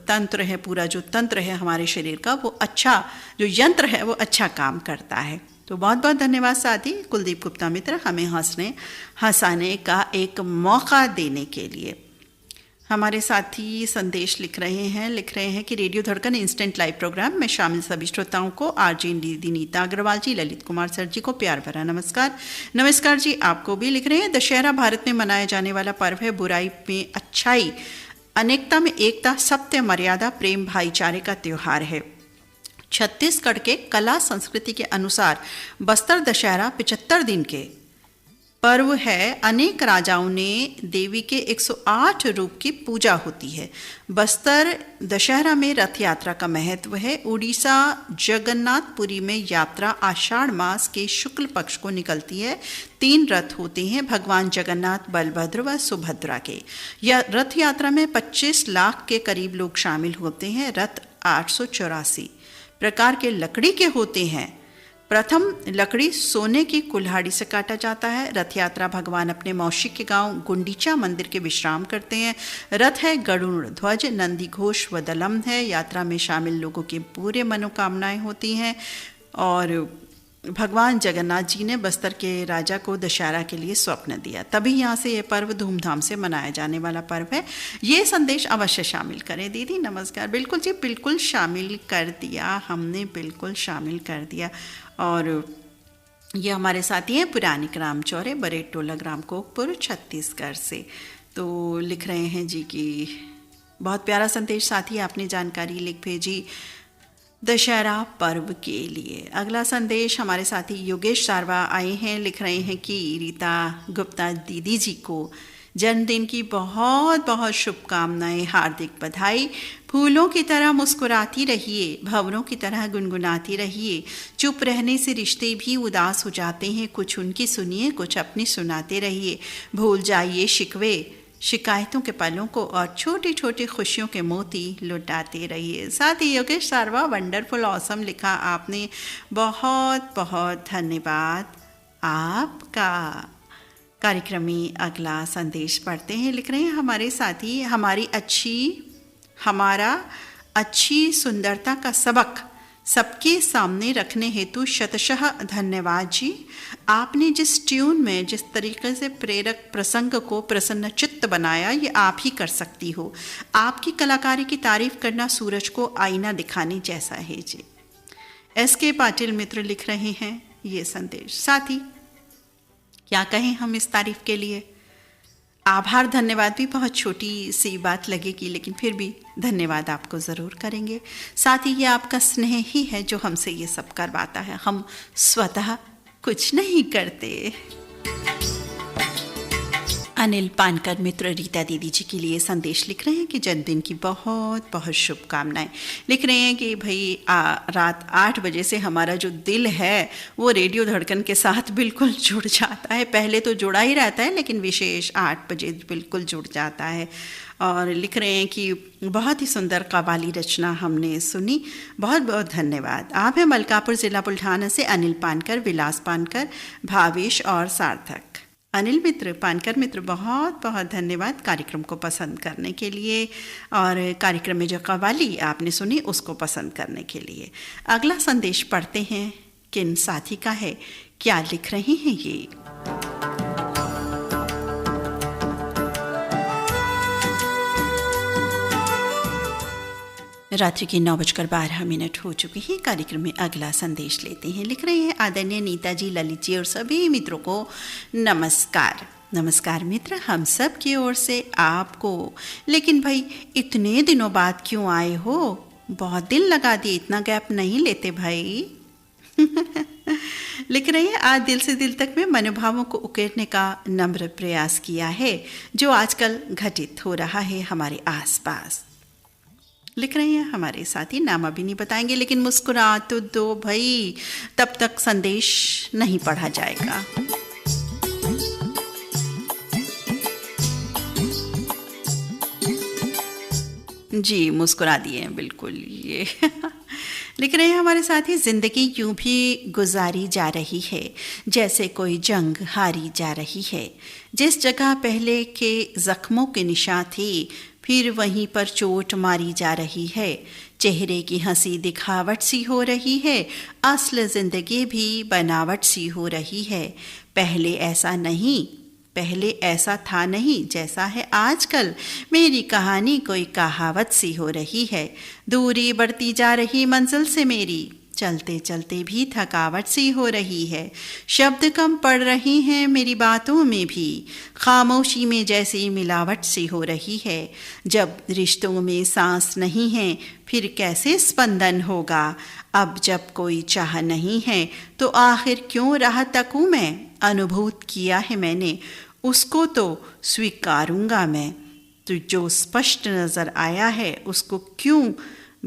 Speaker 1: तंत्र है, पूरा जो तंत्र है हमारे शरीर का, वो अच्छा जो यंत्र है वो अच्छा काम करता है। तो बहुत बहुत धन्यवाद साथी कुलदीप गुप्ता मित्र, हमें हंसने हंसाने का एक मौका देने के लिए। हमारे साथी संदेश लिख रहे हैं कि रेडियो धड़कन इंस्टेंट लाइव प्रोग्राम में शामिल सभी श्रोताओं को आरजे नीता अग्रवाल जी, ललित कुमार सर जी को प्यार भरा नमस्कार जी। आपको भी लिख रहे हैं, दशहरा भारत में मनाया जाने वाला पर्व है। बुराई में अच्छाई, अनेकता में एकता, सत्य, मर्यादा, प्रेम, भाईचारे का त्योहार है। छत्तीसगढ़ के कला संस्कृति के अनुसार बस्तर दशहरा 75 दिन के पर्व है। अनेक राजाओं ने देवी के 108 रूप की पूजा होती है। बस्तर दशहरा में रथ यात्रा का महत्व है। उड़ीसा जगन्नाथपुरी में यात्रा आषाढ़ मास के शुक्ल पक्ष को निकलती है। 3 रथ होते हैं भगवान जगन्नाथ, बलभद्र व सुभद्रा के। यह रथ यात्रा में 25 लाख के करीब लोग शामिल होते हैं। रथ 884 प्रकार के लकड़ी के होते हैं। प्रथम लकड़ी सोने की कुल्हाड़ी से काटा जाता है। रथ यात्रा भगवान अपने मौसी के गांव गुंडीचा मंदिर के विश्राम करते हैं। रथ है गरुड़ ध्वज, नंदी घोष व दलम है। यात्रा में शामिल लोगों की पूरे मनोकामनाएं होती हैं। और भगवान जगन्नाथ जी ने बस्तर के राजा को दशहरा के लिए स्वप्न दिया, तभी यहाँ से ये पर्व धूमधाम से मनाया जाने वाला पर्व है। ये संदेश अवश्य शामिल करें। दीदी नमस्कार। बिल्कुल जी, बिल्कुल शामिल कर दिया हमने, बिल्कुल शामिल कर दिया। और ये हमारे साथी हैं पुरानी ग्राम चौरे, बड़े टोला, ग्राम कोकपुर, छत्तीसगढ़ से। तो लिख रहे हैं जी कि बहुत प्यारा संदेश साथी, आपने जानकारी लिख भेजी दशहरा पर्व के लिए। अगला संदेश हमारे साथी योगेश सारवा आए हैं। लिख रहे हैं कि रीता गुप्ता दीदी जी को जन्मदिन की बहुत बहुत शुभकामनाएं, हार्दिक बधाई। फूलों की तरह मुस्कुराती रहिए, भंवरों की तरह गुनगुनाती रहिए। चुप रहने से रिश्ते भी उदास हो जाते हैं। कुछ उनकी सुनिए, कुछ अपनी सुनाते रहिए। भूल जाइए शिकवे शिकायतों के पलों को और छोटी छोटी खुशियों के मोती लुटाते रहिए। साथ ही योगेश सारवा वंडरफुल ऑसम लिखा आपने, बहुत बहुत धन्यवाद आपका। कार्यक्रम में अगला संदेश पढ़ते हैं। लिख रहे हैं हमारे साथी, हमारा अच्छी सुंदरता का सबक सबके सामने रखने हेतु शतशः धन्यवाद जी। आपने जिस ट्यून में जिस तरीके से प्रेरक प्रसंग को प्रसन्न चित्त बनाया, ये आप ही कर सकती हो। आपकी कलाकारी की तारीफ करना सूरज को आईना दिखाने जैसा है जी। SK पाटिल मित्र लिख रहे हैं ये संदेश। साथी क्या कहें हम इस तारीफ के लिए। आभार धन्यवाद भी बहुत छोटी सी बात लगेगी, लेकिन फिर भी धन्यवाद आपको ज़रूर करेंगे। साथ ही ये आपका स्नेह ही है जो हमसे ये सब करवाता है। हम स्वतः कुछ नहीं करते। अनिल पानकर मित्र रीता दीदी जी के लिए संदेश लिख रहे हैं कि जन्मदिन की बहुत बहुत शुभकामनाएं। लिख रहे हैं कि भाई रात 8 बजे से हमारा जो दिल है वो रेडियो धड़कन के साथ बिल्कुल जुड़ जाता है। पहले तो जुड़ा ही रहता है, लेकिन विशेष 8 बजे बिल्कुल जुड़ जाता है। और लिख रहे हैं कि बहुत ही सुंदर कव्वाली रचना हमने सुनी, बहुत बहुत धन्यवाद। आप हैं मलकापुर ज़िला बुल्ढाना से अनिल पानकर, विलास पानकर, भावेश और सार्थक। अनिल मित्र, पानकर मित्र, बहुत बहुत धन्यवाद कार्यक्रम को पसंद करने के लिए और कार्यक्रम में जो कव्वाली आपने सुनी उसको पसंद करने के लिए। अगला संदेश पढ़ते हैं, किन साथी का है, क्या लिख रहे हैं ये। रात्रि के 9:12 हो चुके हैं। कार्यक्रम में अगला संदेश लेते हैं। लिख रहे हैं आदरणीय नीता जी, ललित जी और सभी मित्रों को नमस्कार। नमस्कार मित्र, हम सब की ओर से आपको। लेकिन भाई इतने दिनों बाद क्यों आए हो? बहुत दिल लगा दिए, इतना गैप नहीं लेते भाई। लिख रहे हैं आज दिल से दिल तक में मनोभावों को उकेरने का नम्र प्रयास किया है जो आजकल घटित हो रहा है हमारे आसपास। लिख रहे हैं हमारे साथी, नाम अभी नहीं बताएंगे, लेकिन मुस्कुरा तो दो भाई, तब तक संदेश नहीं पढ़ा जाएगा। जी मुस्कुरा दिए हैं बिल्कुल ये। लिख रहे हैं हमारे साथी, जिंदगी यूं भी गुजारी जा रही है जैसे कोई जंग हारी जा रही है। जिस जगह पहले के जख्मों के निशान थे फिर वहीं पर चोट मारी जा रही है। चेहरे की हंसी दिखावट सी हो रही है, असल जिंदगी भी बनावट सी हो रही है। पहले ऐसा था नहीं जैसा है आजकल। मेरी कहानी कोई कहावत सी हो रही है। दूरी बढ़ती जा रही मंजिल से मेरी, चलते चलते भी थकावट सी हो रही है। शब्द कम पड़ रहे हैं मेरी बातों में भी, खामोशी में जैसी मिलावट सी हो रही है। जब रिश्तों में सांस नहीं है फिर कैसे स्पंदन होगा। अब जब कोई चाह नहीं है तो आखिर क्यों राह तकूं मैं। अनुभूत किया है मैंने उसको तो स्वीकारूंगा मैं। तो जो स्पष्ट नजर आया है उसको क्यों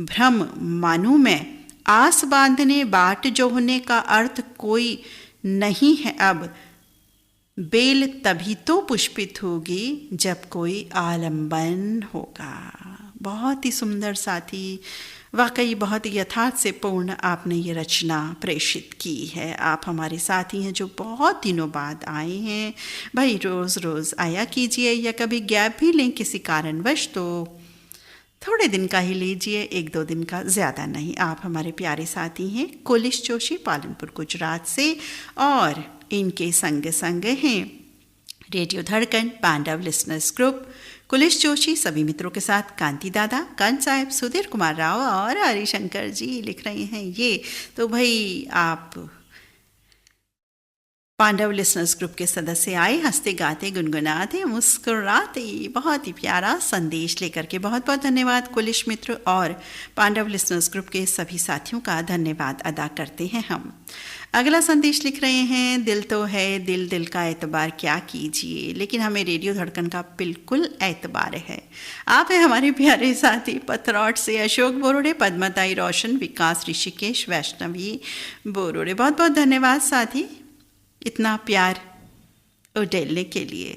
Speaker 1: भ्रम मानूं मैं। आस बांधने बाट जोहने का अर्थ कोई नहीं है अब। बेल तभी तो पुष्पित होगी जब कोई आलम्बन होगा। बहुत ही सुंदर साथी, वाकई बहुत ही यथार्थ से पूर्ण आपने ये रचना प्रेषित की है। आप हमारे साथी हैं जो बहुत दिनों बाद आए हैं। भाई रोज़ रोज़ आया कीजिए, या कभी गैप भी लें किसी कारणवश तो थोड़े दिन का ही लीजिए, 1-2 दिन का, ज़्यादा नहीं। आप हमारे प्यारे साथी हैं कुलिश जोशी, पालनपुर गुजरात से, और इनके संग संग हैं रेडियो धड़कन पांडव लिसनर्स ग्रुप, कुलिश जोशी, सभी मित्रों के साथ कांति दादा, कांत साहब, सुधीर कुमार राव और हरिशंकर जी लिख रहे हैं ये। तो भाई आप पांडव लिसनर्स ग्रुप के सदस्य आए, हंसते गाते गुनगुनाते मुस्कुराते, बहुत ही प्यारा संदेश लेकर के। बहुत बहुत धन्यवाद कुलिश मित्र और पांडव लिसनर्स ग्रुप के सभी साथियों का धन्यवाद अदा करते हैं हम। अगला संदेश लिख रहे हैं, दिल तो है दिल का एतबार क्या कीजिए, लेकिन हमें रेडियो धड़कन का बिल्कुल एतबार है। आप हैं हमारे प्यारे साथी पथरौट से अशोक बोरोड़े, पद्मताई रोशन, विकास ऋषिकेश, वैष्णवी बोरोड़े। बहुत बहुत धन्यवाद साथी इतना प्यार उड़ेलने के लिए।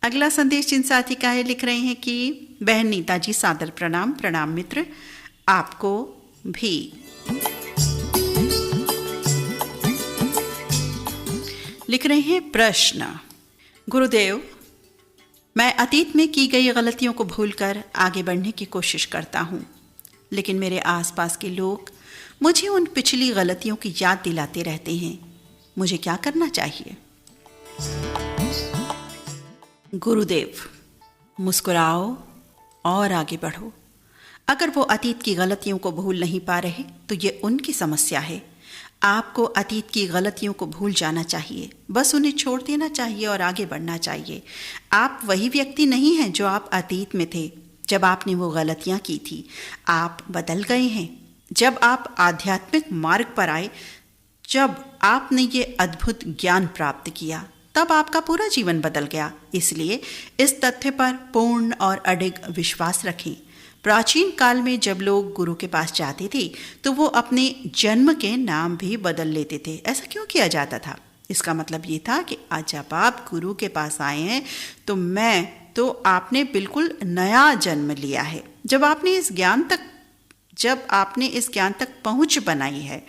Speaker 1: अगला संदेश जिन साथी का है, लिख रहे हैं कि बहन नीता जी सादर प्रणाम। प्रणाम मित्र, आपको भी। लिख रहे हैं प्रश्न, गुरुदेव, मैं अतीत में की गई गलतियों को भूलकर आगे बढ़ने की कोशिश करता हूँ, लेकिन मेरे आसपास के लोग मुझे उन पिछली गलतियों की याद दिलाते रहते हैं। मुझे क्या करना चाहिए? गुरुदेव, मुस्कुराओ और आगे बढ़ो। अगर वो अतीत की गलतियों को भूल नहीं पा रहे तो ये उनकी समस्या है। आपको अतीत की गलतियों को भूल जाना चाहिए, बस उन्हें छोड़ देना चाहिए और आगे बढ़ना चाहिए। आप वही व्यक्ति नहीं हैं जो आप अतीत में थे जब आपने वो गलतियां की थी। आप बदल गए हैं। जब आप आध्यात्मिक मार्ग पर आए, जब आपने ये अद्भुत ज्ञान प्राप्त किया, तब आपका पूरा जीवन बदल गया। इसलिए इस तथ्य पर पूर्ण और अडिग विश्वास रखें। प्राचीन काल में जब लोग गुरु के पास जाते थे तो वो अपने जन्म के नाम भी बदल लेते थे। ऐसा क्यों किया जाता था? इसका मतलब ये था कि आज जब आप गुरु के पास आए हैं तो आपने बिल्कुल नया जन्म लिया है। जब आपने इस ज्ञान तक पहुंच बनाई है,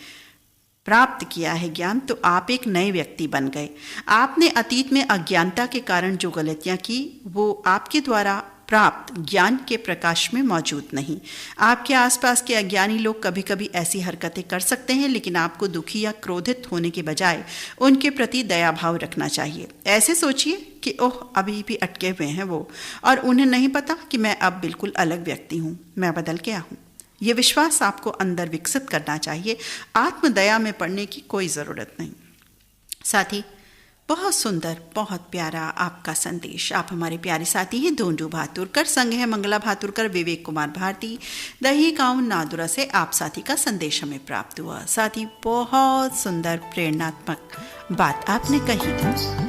Speaker 1: प्राप्त किया है ज्ञान, तो आप एक नए व्यक्ति बन गए। आपने अतीत में अज्ञानता के कारण जो गलतियां की वो आपके द्वारा प्राप्त ज्ञान के प्रकाश में मौजूद नहीं। आपके आसपास के अज्ञानी लोग कभी कभी ऐसी हरकतें कर सकते हैं, लेकिन आपको दुखी या क्रोधित होने के बजाय उनके प्रति दया भाव रखना चाहिए। ऐसे सोचिए कि ओह, अभी भी अटके हुए हैं वो, और उन्हें नहीं पता कि मैं अब बिल्कुल अलग व्यक्ति हूँ, मैं बदल गया हूँ। ये विश्वास आपको अंदर विकसित करना चाहिए। आत्मदया में पड़ने की कोई ज़रूरत नहीं। साथी, बहुत सुंदर, बहुत प्यारा आपका संदेश। आप हमारे प्यारे साथी हैं दोंडू भातुरकर, संग है मंगला भातुरकर, विवेक कुमार भारती, दही गांव नादुरा से आप साथी का संदेश हमें प्राप्त हुआ। साथी, बहुत सुंदर प्रेरणात्मक बात आपने कही।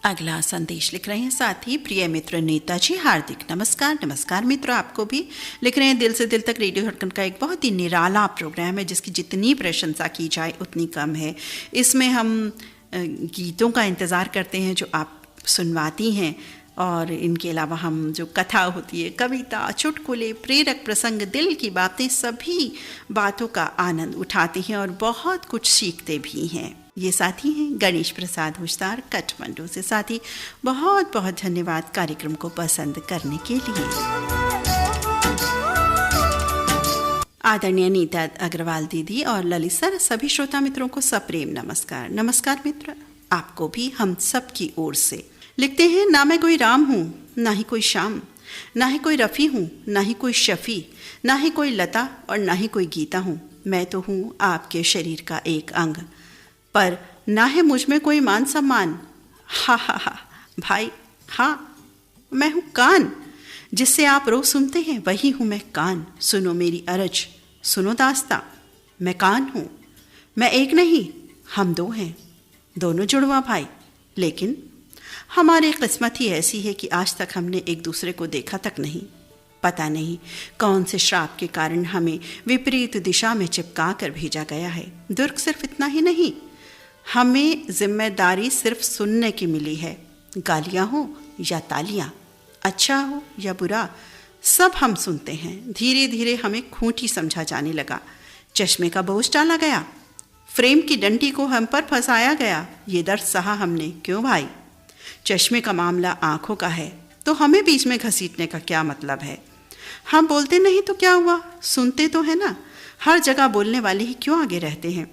Speaker 1: अगला संदेश लिख रहे हैं साथी प्रिय मित्र नेताजी, हार्दिक नमस्कार। नमस्कार मित्र, आपको भी। लिख रहे हैं, दिल से दिल तक रेडियो धड़कन का एक बहुत ही निराला प्रोग्राम है जिसकी जितनी प्रशंसा की जाए उतनी कम है। इसमें हम गीतों का इंतज़ार करते हैं जो आप सुनवाती हैं, और इनके अलावा हम जो कथा होती है, कविता, चुटकुले, प्रेरक प्रसंग, दिल की बातें, सभी बातों का आनंद उठाते हैं और बहुत कुछ सीखते भी हैं। ये साथी हैं गणेश प्रसाद हुश्तार, काठमांडू से। साथी, बहुत बहुत धन्यवाद कार्यक्रम को पसंद करने के लिए। आदरणीय नीता अग्रवाल दीदी और ललित सर, सभी श्रोता मित्रों को सप्रेम नमस्कार। नमस्कार मित्र, आपको भी हम सब की ओर से। लिखते हैं, ना मैं कोई राम हूँ, ना ही कोई श्याम, ना ही कोई रफ़ी हूँ, ना ही कोई शफ़ी, ना ही कोई लता और ना ही कोई गीता हूँ। मैं तो हूँ आपके शरीर का एक अंग, पर ना है मुझ में कोई मान सम्मान। हा हा हा भाई, हाँ मैं हूँ कान, जिससे आप रोज सुनते हैं वही हूँ मैं कान। सुनो मेरी अरज, सुनो दास्तां, मैं कान हूँ। मैं एक नहीं, हम दो हैं, दोनों जुड़वा भाई। लेकिन हमारी किस्मत ही ऐसी है कि आज तक हमने एक दूसरे को देखा तक नहीं। पता नहीं कौन से श्राप के कारण हमें विपरीत दिशा में चिपका कर भेजा गया है। दुर्ग सिर्फ इतना ही नहीं, हमें जिम्मेदारी सिर्फ सुनने की मिली है। गालियाँ हो या तालियाँ, अच्छा हो या बुरा, सब हम सुनते हैं। धीरे धीरे हमें खूंटी समझा जाने लगा। चश्मे का बोझ डाला गया, फ्रेम की डंडी को हम पर फंसाया गया। ये दर्द सहा हमने, क्यों भाई? चश्मे का मामला आंखों का है तो हमें बीच में घसीटने का क्या मतलब है? हम बोलते नहीं तो क्या हुआ, सुनते तो है ना। हर जगह बोलने वाले ही क्यों आगे रहते हैं?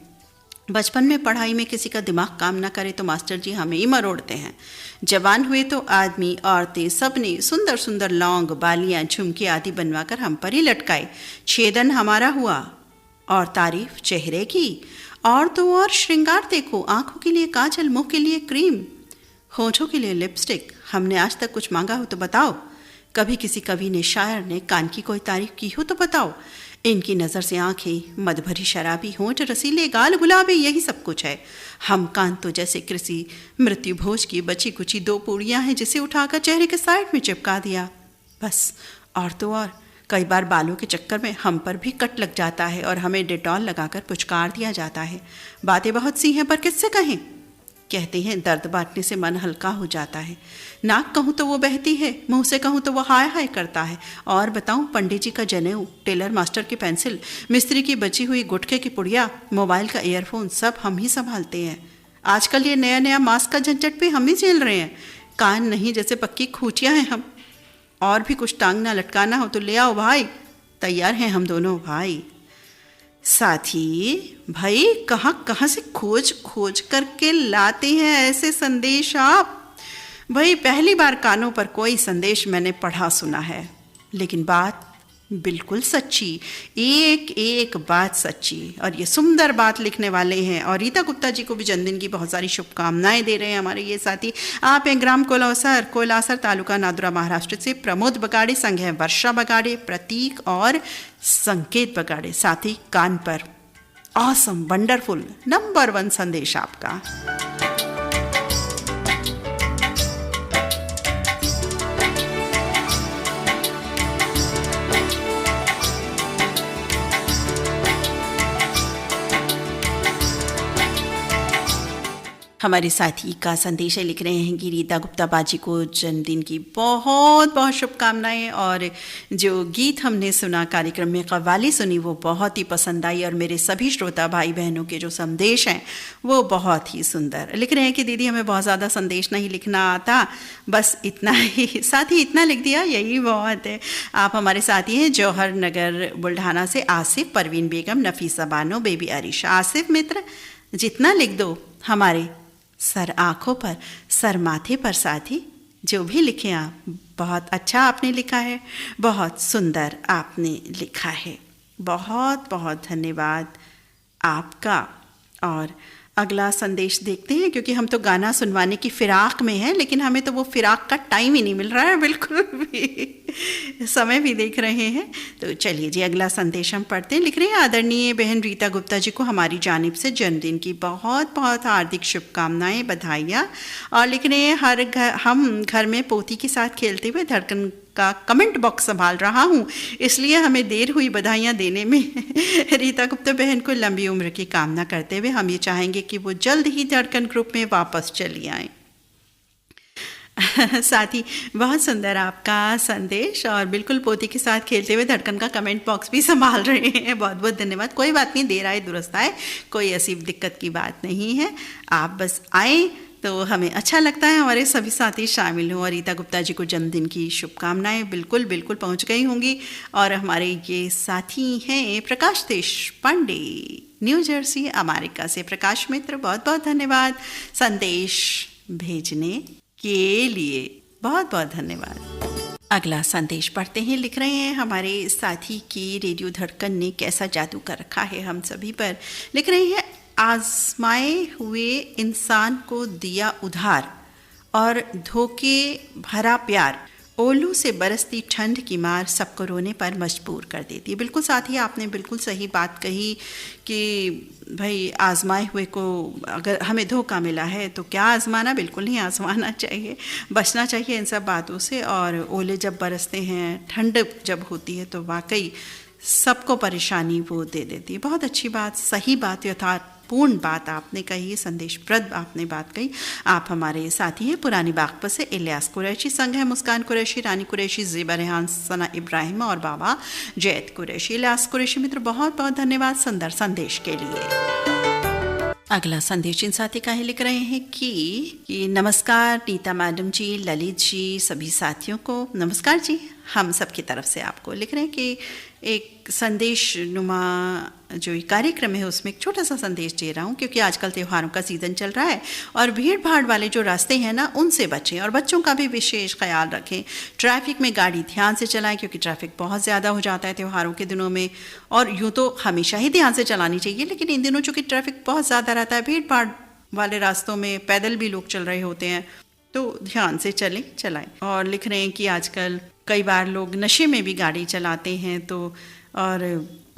Speaker 1: बचपन में पढ़ाई में किसी का दिमाग काम ना करे तो मास्टर जी हमें ही मरोड़ते हैं। जवान हुए तो आदमी औरतें सबने सुंदर सुंदर लौंग, बालियाँ, झुमके आदि बनवाकर हम पर ही लटकाए। छेदन हमारा हुआ और तारीफ चेहरे की। और तो और श्रृंगार देखो, आंखों के लिए काजल, मुंह के लिए क्रीम, होठों के लिए लिपस्टिक। हमने आज तक कुछ मांगा हो तो बताओ। कभी किसी कवि ने, शायर ने कान की कोई तारीफ की हो तो बताओ। इनकी नज़र से आंखें मद भरी शराबी, होंठ रसीले, गाल गुलाबी, यही सब कुछ है। हम कान तो जैसे कृषि मृत्यु भोज की बची कुची दो पूड़ियाँ हैं जिसे उठाकर चेहरे के साइड में चिपका दिया, बस। और तो और कई बार बालों के चक्कर में हम पर भी कट लग जाता है और हमें डेटॉल लगाकर पुचकार दिया जाता है। बातें बहुत सी हैं पर किससे कहें? कहते हैं दर्द बांटने से मन हल्का हो जाता है। नाक कहूँ तो वो बहती है, मुंह से कहूँ तो वो हाय हाय करता है। और बताऊँ, पंडित जी का जनेऊ, टेलर मास्टर की पेंसिल, मिस्त्री की बची हुई गुटखे की पुड़िया, मोबाइल का ईयरफोन, सब हम ही संभालते हैं। आजकल ये नया नया मास्क का झंझट भी हम ही झेल रहे हैं। कान नहीं, जैसे पक्की खूंटियाँ हैं हम। और भी कुछ टांगना लटकाना हो तो ले आओ भाई, तैयार हैं हम दोनों भाई। साथी भाई, कहाँ कहाँ से खोज खोज करके लाते हैं ऐसे संदेश आप? भाई पहली बार कानों पर कोई संदेश मैंने पढ़ा सुना है, लेकिन बात बिल्कुल सच्ची, एक एक बात सच्ची। और ये सुंदर बात लिखने वाले हैं और रीता गुप्ता जी को भी जन्मदिन की बहुत सारी शुभकामनाएं दे रहे हैं हमारे ये साथी। आप हैं ग्राम कोलासर तालुका नादुरा महाराष्ट्र से। प्रमोद बगाड़े, संग है वर्षा बगाड़े, प्रतीक और संकेत बगाड़े। साथी कान पर ऑसम, वंडरफुल, नंबर 1 संदेश आपका। हमारे साथी का संदेश लिख रहे हैं कि रीता गुप्ता बाजी को जन्मदिन की बहुत बहुत शुभकामनाएं। और जो गीत हमने सुना, कार्यक्रम में कव्वाली सुनी, वो बहुत ही पसंद आई। और मेरे सभी श्रोता भाई बहनों के जो संदेश हैं वो बहुत ही सुंदर। लिख रहे हैं कि दीदी हमें बहुत ज़्यादा संदेश नहीं लिखना आता, बस इतना ही। साथी इतना लिख दिया, यही बहुत है। आप हमारे साथी हैं जौहर नगर बुल्ढाना से आसिफ, परवीन बेगम, नफीसा बानो, बेबी अरीशा। आसिफ मित्र, जितना लिख दो हमारे सर आँखों पर, सर माथे पर। साथी जो भी लिखे आप, बहुत अच्छा आपने लिखा है, बहुत सुंदर आपने लिखा है। बहुत बहुत धन्यवाद आपका। और अगला संदेश देखते हैं, क्योंकि हम तो गाना सुनवाने की फिराक में हैं, लेकिन हमें तो वो फिराक का टाइम ही नहीं मिल रहा है, बिल्कुल भी समय भी देख रहे हैं। तो चलिए जी, अगला संदेश हम पढ़ते हैं। लिख रहे हैं, आदरणीय बहन रीता गुप्ता जी को हमारी जानिब से जन्मदिन की बहुत बहुत हार्दिक शुभकामनाएं, बधाइयाँ। और लिख रहे हैं, हम घर में पोती के साथ खेलते हुए धड़कन का कमेंट बॉक्स संभाल रहा हूँ, इसलिए हमें देर हुई बधाइयाँ देने में। रीता गुप्ता बहन को लंबी उम्र की कामना करते हुए हम ये चाहेंगे कि वो जल्द ही धड़कन ग्रुप में वापस चली आएँ। साथी बहुत सुंदर आपका संदेश, और बिल्कुल पोती के साथ खेलते हुए धड़कन का कमेंट बॉक्स भी संभाल रहे हैं। बहुत बहुत धन्यवाद। कोई बात नहीं, देर आए दुरुस्त आए, कोई ऐसी दिक्कत की बात नहीं है। आप बस आए तो हमें अच्छा लगता है, हमारे सभी साथी शामिल हों। और रीता गुप्ता जी को जन्मदिन की शुभकामनाएं बिल्कुल बिल्कुल पहुंच गई होंगी। और हमारे ये साथी हैं प्रकाश देशपांडे, न्यू जर्सी अमेरिका से। प्रकाश मित्र, बहुत बहुत धन्यवाद संदेश भेजने के लिए, बहुत बहुत धन्यवाद। अगला संदेश पढ़ते हैं। लिख रहे हैं, हमारे साथी की रेडियो धड़कन ने कैसा जादू कर रखा है हम सभी पर। लिख रहे हैं, आजमाए हुए इंसान को दिया उधार और धोखे भरा प्यार, ओलू से बरसती ठंड की मार सबको रोने पर मजबूर कर देती है। बिल्कुल साथी, आपने बिल्कुल सही बात कही कि भाई आजमाए हुए को अगर हमें धोखा मिला है तो क्या आजमाना, बिल्कुल नहीं आजमाना चाहिए, बचना चाहिए इन सब बातों से। और ओले जब बरसते हैं, ठंड जब होती है तो वाकई सबको परेशानी वो दे देती है। बहुत अच्छी बात, सही बात, यथार्थपूर्ण बात आपने कही, संदेशप्रद आपने बात कही। आप हमारे साथी हैं पुरानी बागपत से इलियास कुरैशी, संग है मुस्कान कुरैशी, रानी कुरैशी, ज़ेबा रेहान, सना इब्राहिम और बाबा जैद कुरैशी। इलियास कुरैशी मित्र, बहुत बहुत धन्यवाद सुंदर संदेश के लिए। अगला संदेश इन साथी का ही लिख रहे हैं कि नमस्कार नीता मैडम जी, ललित जी, सभी साथियों को नमस्कार जी। हम सबकी तरफ से आपको लिख रहे हैं कि एक संदेश नुमा जो कार्यक्रम है उसमें एक छोटा सा संदेश दे रहा हूँ, क्योंकि आजकल त्योहारों का सीज़न चल रहा है और भीड़ भाड़ वाले जो रास्ते हैं ना उनसे बचें और बच्चों का भी विशेष ख्याल रखें। ट्रैफिक में गाड़ी ध्यान से चलाएं, क्योंकि ट्रैफिक बहुत ज़्यादा हो जाता है त्योहारों के दिनों में। और यूँ तो हमेशा ही ध्यान से चलानी चाहिए, लेकिन इन दिनों चूँकि ट्रैफिक बहुत ज़्यादा रहता है, भीड़ भाड़ वाले रास्तों में पैदल भी लोग चल रहे होते हैं, तो ध्यान से चलाएं। और लिख रहे हैं कि आजकल कई बार लोग नशे में भी गाड़ी चलाते हैं, तो और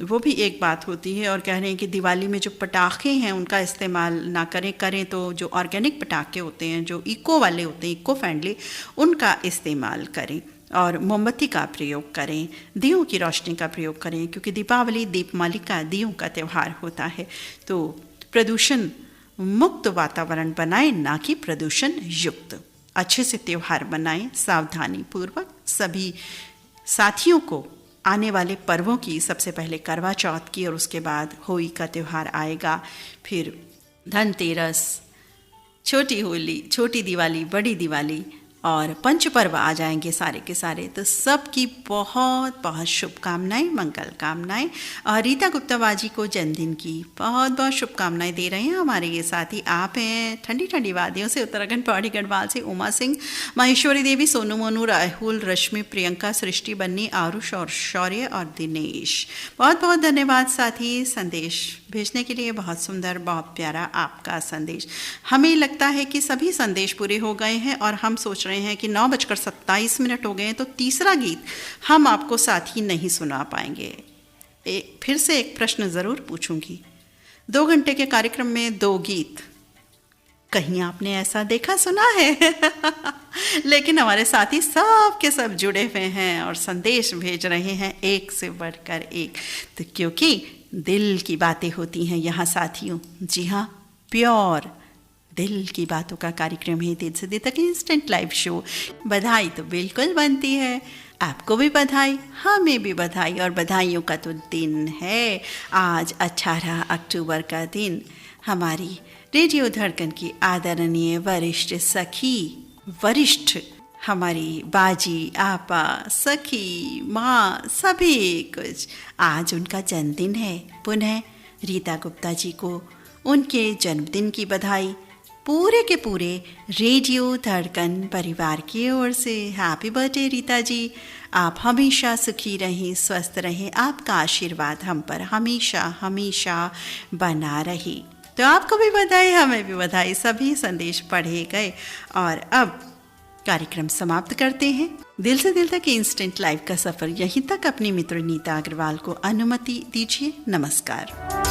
Speaker 1: वो भी एक बात होती है। और कह रहे हैं कि दिवाली में जो पटाखे हैं उनका इस्तेमाल ना करें तो जो ऑर्गेनिक पटाखे होते हैं, जो इको वाले होते हैं, इको फ्रेंडली, उनका इस्तेमाल करें और मोमबत्ती का प्रयोग करें, दियों की रोशनी का प्रयोग करें, क्योंकि दीपावली दीपमालिका दियों का त्यौहार होता है। तो प्रदूषण मुक्त वातावरण बनाएं, ना कि प्रदूषण युक्त। अच्छे से त्यौहार मनाएं, सावधानी पूर्वक। सभी साथियों को आने वाले पर्वों की, सबसे पहले करवा चौथ की और उसके बाद होली का त्यौहार आएगा, फिर धनतेरस, छोटी होली, छोटी दिवाली, बड़ी दिवाली और पंच पर्व आ जाएंगे सारे के सारे। तो सबकी बहुत बहुत शुभकामनाएं, मंगल कामनाएं। और रीता गुप्ता बाजी को जन्मदिन की बहुत बहुत शुभकामनाएं दे रहे हैं हमारे ये साथी। आप हैं ठंडी ठंडी वादियों से, उत्तराखंड पहाड़ी गढ़वाल से उमा सिंह, महेश्वरी देवी, सोनू मोनू, राहुल, रश्मि, प्रियंका, सृष्टि, बन्नी, आरुष और शौर्य और दिनेश। बहुत बहुत धन्यवाद साथी संदेश भेजने के लिए। बहुत सुंदर, बहुत प्यारा आपका संदेश। हमें लगता है कि सभी संदेश पूरे हो गए हैं और हम सोच रहे हैं कि 9:27 हो गए हैं, तो तीसरा गीत हम आपको साथ ही नहीं सुना पाएंगे। फिर से एक प्रश्न ज़रूर पूछूंगी, 2 घंटे के कार्यक्रम में 2 गीत, कहीं आपने ऐसा देखा सुना है? लेकिन हमारे साथी सब के सब जुड़े हुए हैं और संदेश भेज रहे हैं एक से बढ़कर एक। तो क्योंकि दिल की बातें होती हैं यहाँ साथियों, जी हाँ, प्योर दिल की बातों का कार्यक्रम है दिल से दिल तक इंस्टेंट लाइव शो। बधाई तो बिल्कुल बनती है, आपको भी बधाई, हमें भी बधाई। और बधाइयों का तो दिन है आज, 18 अक्टूबर का दिन। हमारी रेडियो धड़कन की आदरणीय वरिष्ठ सखी, वरिष्ठ हमारी बाजी, आपा, सखी, माँ, सभी कुछ, आज उनका जन्मदिन है। पुनः रीता गुप्ता जी को उनके जन्मदिन की बधाई पूरे के पूरे रेडियो धड़कन परिवार की ओर से। हैप्पी बर्थडे रीता जी, आप हमेशा सुखी रहें, स्वस्थ रहें, आपका आशीर्वाद हम पर हमेशा हमेशा बना रहे। तो आपको भी बधाई, हमें भी बधाई। सभी संदेश पढ़े गए और अब कार्यक्रम समाप्त करते हैं। दिल से दिल तक इंस्टेंट लाइव का सफर यहीं तक अपनी मित्र नीता अग्रवाल को अनुमति दीजिए। नमस्कार।